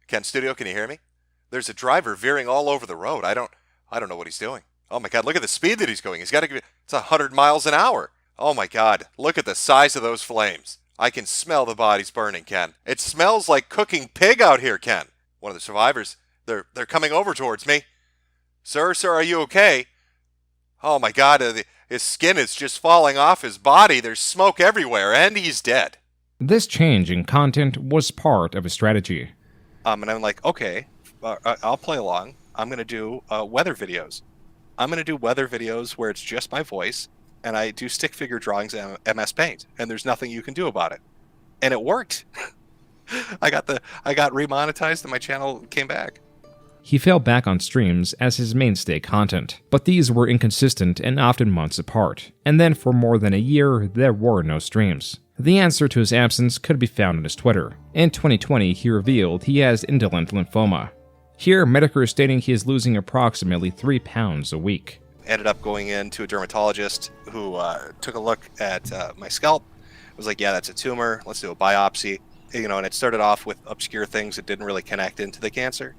Ken Studio, can you hear me? There's a driver veering all over the road. I don't know what he's doing. Oh my god, look at the speed that he's going. He's got to give it's 100 miles an hour. Oh my god, look at the size of those flames. I can smell the bodies burning, Ken. It smells like cooking pig out here, Ken. One of the survivors, they're coming over towards me. Sir, are you okay? Oh my god, his skin is just falling off his body. There's smoke everywhere, and he's dead. This change in content was part of a strategy. And I'm like, okay, I'll play along. I'm going to do weather videos. I'm going to do weather videos where it's just my voice, and I do stick figure drawings in MS Paint, and there's nothing you can do about it. And it worked. I got remonetized, and my channel came back. He fell back on streams as his mainstay content, but these were inconsistent and often months apart, and then for more than a year, there were no streams. The answer to his absence could be found on his Twitter. In 2020, he revealed he has indolent lymphoma. Here, Metokur is stating he is losing approximately 3 pounds a week. Ended up going in to a dermatologist who took a look at my scalp. Was like, yeah, that's a tumor, let's do a biopsy. And it started off with obscure things that didn't really connect into the cancer.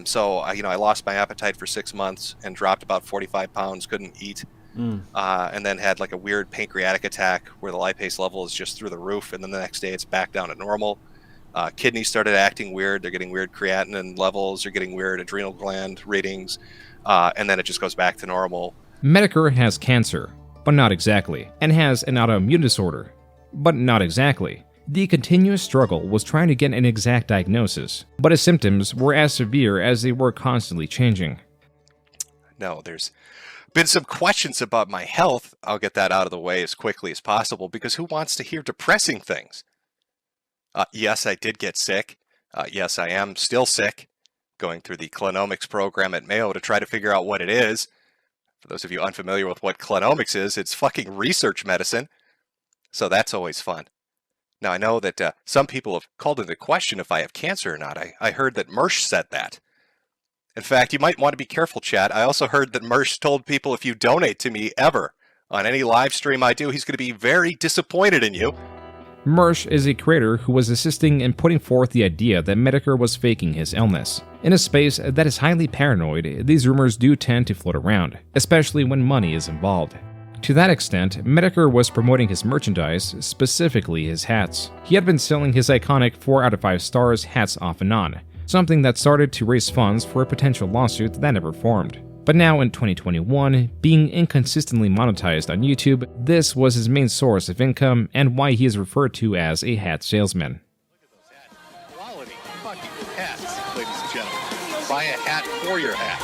So I lost my appetite for 6 months and dropped about 45 pounds, couldn't eat, and then had like a weird pancreatic attack where the lipase level is just through the roof, and then the next day it's back down to normal. Kidneys started acting weird. They're getting weird creatinine levels. They're getting weird adrenal gland readings, and then it just goes back to normal. Metokur has cancer, but not exactly, and has an autoimmune disorder, but not exactly. The continuous struggle was trying to get an exact diagnosis, but his symptoms were as severe as they were constantly changing. No, there's been some questions about my health. I'll get that out of the way as quickly as possible, because who wants to hear depressing things? Yes, I did get sick. Yes, I am still sick. Going through the clinomics program at Mayo to try to figure out what it is. For those of you unfamiliar with what clinomics is, it's fucking research medicine. So that's always fun. Now, I know that some people have called into question if I have cancer or not. I heard that Mersh said that. In fact, you might want to be careful, chat. I also heard that Mersh told people if you donate to me ever on any live stream I do, he's going to be very disappointed in you. Mersch is a creator who was assisting in putting forth the idea that Metokur was faking his illness. In a space that is highly paranoid, these rumors do tend to float around, especially when money is involved. To that extent, Metokur was promoting his merchandise, specifically his hats. He had been selling his iconic 4 out of 5 stars hats off and on, something that started to raise funds for a potential lawsuit that never formed. But now in 2021, being inconsistently monetized on YouTube, this was his main source of income and why he is referred to as a hat salesman. Quality fucking hats, ladies and gentlemen. Buy a hat for your hat.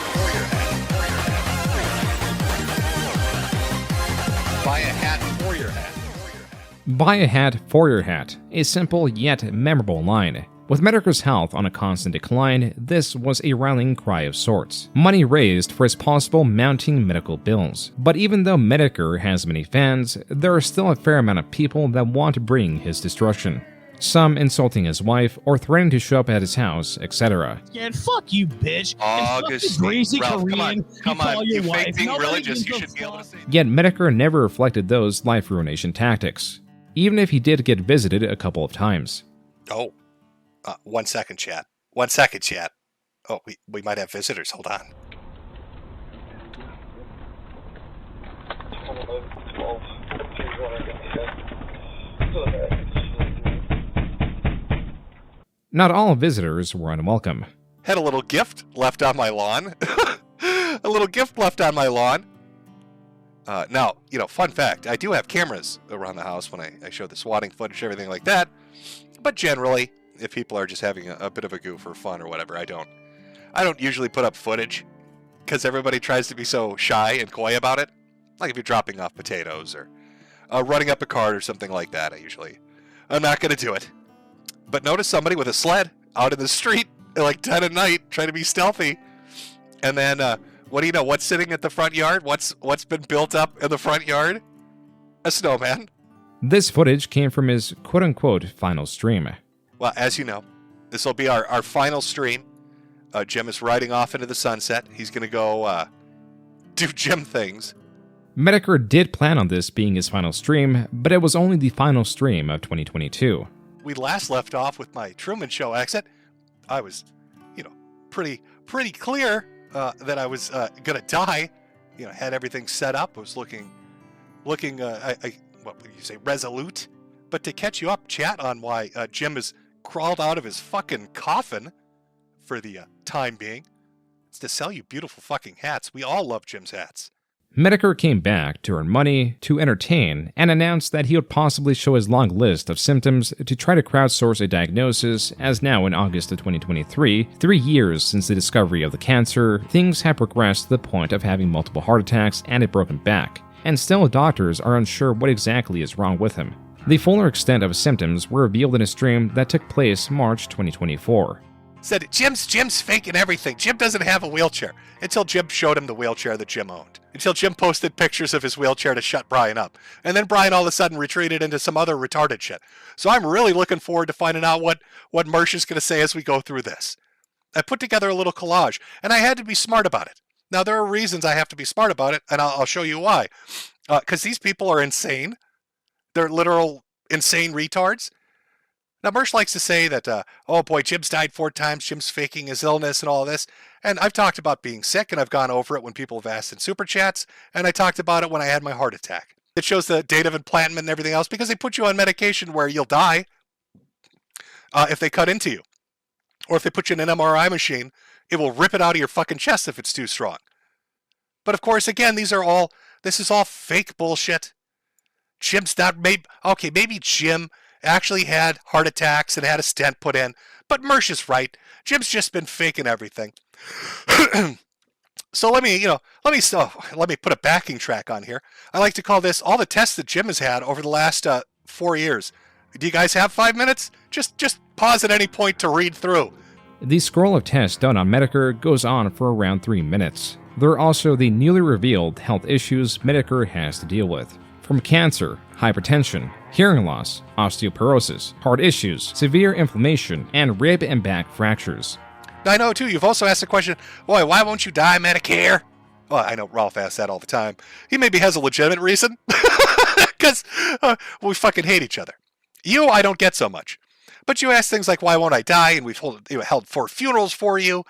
Buy a hat for your hat. Buy a hat for your hat, a simple yet memorable line. With Metokur's health on a constant decline, this was a rallying cry of sorts. Money raised for his possible mounting medical bills. But even though Metokur has many fans, there are still a fair amount of people that want to bring his destruction. Some insulting his wife or threatening to show up at his house, etc. Yeah, fuck you, bitch. Augustine, greasy Ralph, Korean. come on, you your fake wife. being Nobody religious, you gives a should be able to say Yet Metokur never reflected those life ruination tactics, even if he did get visited a couple of times. Oh. 1 second, chat. 1 second, chat. Oh, we might have visitors. Hold on. Not all visitors were unwelcome. Had a little gift left on my lawn. A little gift left on my lawn. Now, fun fact, I do have cameras around the house when I show the swatting footage, everything like that. But generally, if people are just having a bit of a goof or fun or whatever, I don't usually put up footage because everybody tries to be so shy and coy about it. Like if you're dropping off potatoes or running up a cart or something like that, I'm not going to do it. But notice somebody with a sled out in the street at like 10 at night trying to be stealthy. And then, what do you know? What's sitting at the front yard? What's been built up in the front yard? A snowman. This footage came from his quote-unquote final stream. Well, as you know, this will be our final stream. Jim is riding off into the sunset. He's going to go do Jim things. Metokur did plan on this being his final stream, but it was only the final stream of 2022. We last left off with my Truman Show exit. I was, pretty clear that I was going to die. Had everything set up. I was looking, what would you say, resolute? But to catch you up, chat, on why Jim has crawled out of his fucking coffin for the time being, it's to sell you beautiful fucking hats. We all love Jim's hats. Metokur came back to earn money, to entertain, and announced that he would possibly show his long list of symptoms to try to crowdsource a diagnosis, as now in August of 2023, 3 years since the discovery of the cancer, things have progressed to the point of having multiple heart attacks and a broken back, and still doctors are unsure what exactly is wrong with him. The fuller extent of his symptoms were revealed in a stream that took place March 2024. Said, Jim's faking everything. Jim doesn't have a wheelchair. Until Jim showed him the wheelchair that Jim owned. Until Jim posted pictures of his wheelchair to shut Brian up. And then Brian all of a sudden retreated into some other retarded shit. So I'm really looking forward to finding out what Mersh is going to say as we go through this. I put together a little collage, and I had to be smart about it. Now, there are reasons I have to be smart about it, and I'll show you why. Because these people are insane. They're literal insane retards. Now, Mersh likes to say that, oh boy, Jim's died 4 times, Jim's faking his illness and all this. And I've talked about being sick, and I've gone over it when people have asked in Super Chats, and I talked about it when I had my heart attack. It shows the date of implantment and everything else, because they put you on medication where you'll die if they cut into you. Or if they put you in an MRI machine, it will rip it out of your fucking chest if it's too strong. But of course, again, this is all fake bullshit. Jim's not, maybe Jim actually had heart attacks and had a stent put in, but Mersh is right. Jim's just been faking everything. So let me put a backing track on here. I like to call this all the tests that Jim has had over the last 4 years. Do you guys have 5 minutes? Just pause at any point to read through. The scroll of tests done on Metokur goes on for around 3 minutes. There are also the newly revealed health issues Metokur has to deal with. From cancer, hypertension, hearing loss, osteoporosis, heart issues, severe inflammation, and rib and back fractures. Now, I know, too, you've also asked the question, boy, why won't you die, Medicare? Well, I know Ralph asks that all the time. He maybe has a legitimate reason, because we fucking hate each other. You, I don't get so much. But you ask things like, why won't I die? And we've held 4 funerals for you.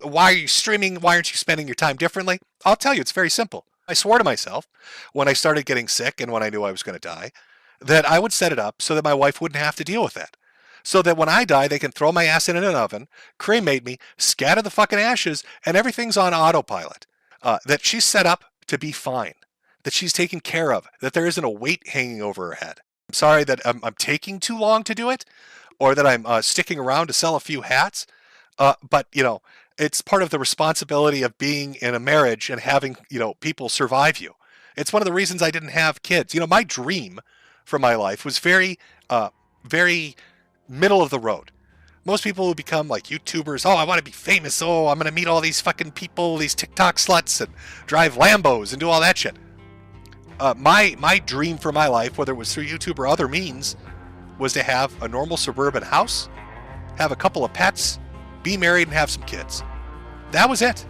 Why are you streaming? Why aren't you spending your time differently? I'll tell you, it's very simple. I swore to myself when I started getting sick and when I knew I was going to die that I would set it up so that my wife wouldn't have to deal with that. So that when I die, they can throw my ass in an oven, cremate me, scatter the fucking ashes, and everything's on autopilot. That she's set up to be fine. That she's taken care of. That there isn't a weight hanging over her head. I'm sorry that I'm taking too long to do it, or that I'm sticking around to sell a few hats. But, it's part of the responsibility of being in a marriage and having, people survive you. It's one of the reasons I didn't have kids. My dream for my life was very, very middle of the road. Most people who become like YouTubers, I want to be famous. I'm going to meet all these fucking people, these TikTok sluts, and drive Lambos and do all that shit. My dream for my life, whether it was through YouTube or other means, was to have a normal suburban house, have a couple of pets, be married, and have some kids. That was it.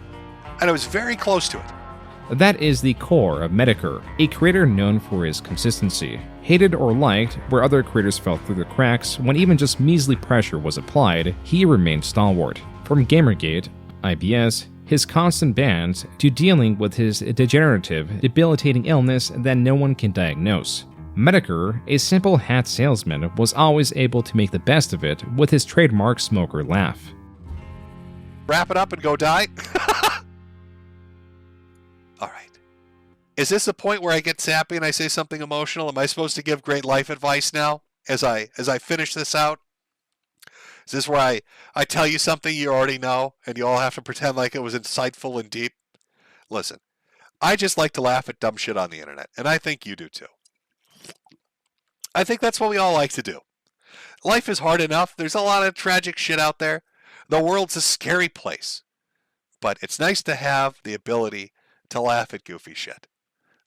And I was very close to it. That is the core of Metokur, a creator known for his consistency. Hated or liked, where other creators fell through the cracks, when even just measly pressure was applied, he remained stalwart. From Gamergate, IBS, his constant bans, to dealing with his degenerative, debilitating illness that no one can diagnose. Metokur, a simple hat salesman, was always able to make the best of it with his trademark smoker laugh. Wrap it up and go die? All right. Is this a point where I get sappy and I say something emotional? Am I supposed to give great life advice now as I finish this out? Is this where I tell you something you already know and you all have to pretend like it was insightful and deep? Listen, I just like to laugh at dumb shit on the internet, and I think you do too. I think that's what we all like to do. Life is hard enough. There's a lot of tragic shit out there. The world's a scary place. But it's nice to have the ability to laugh at goofy shit.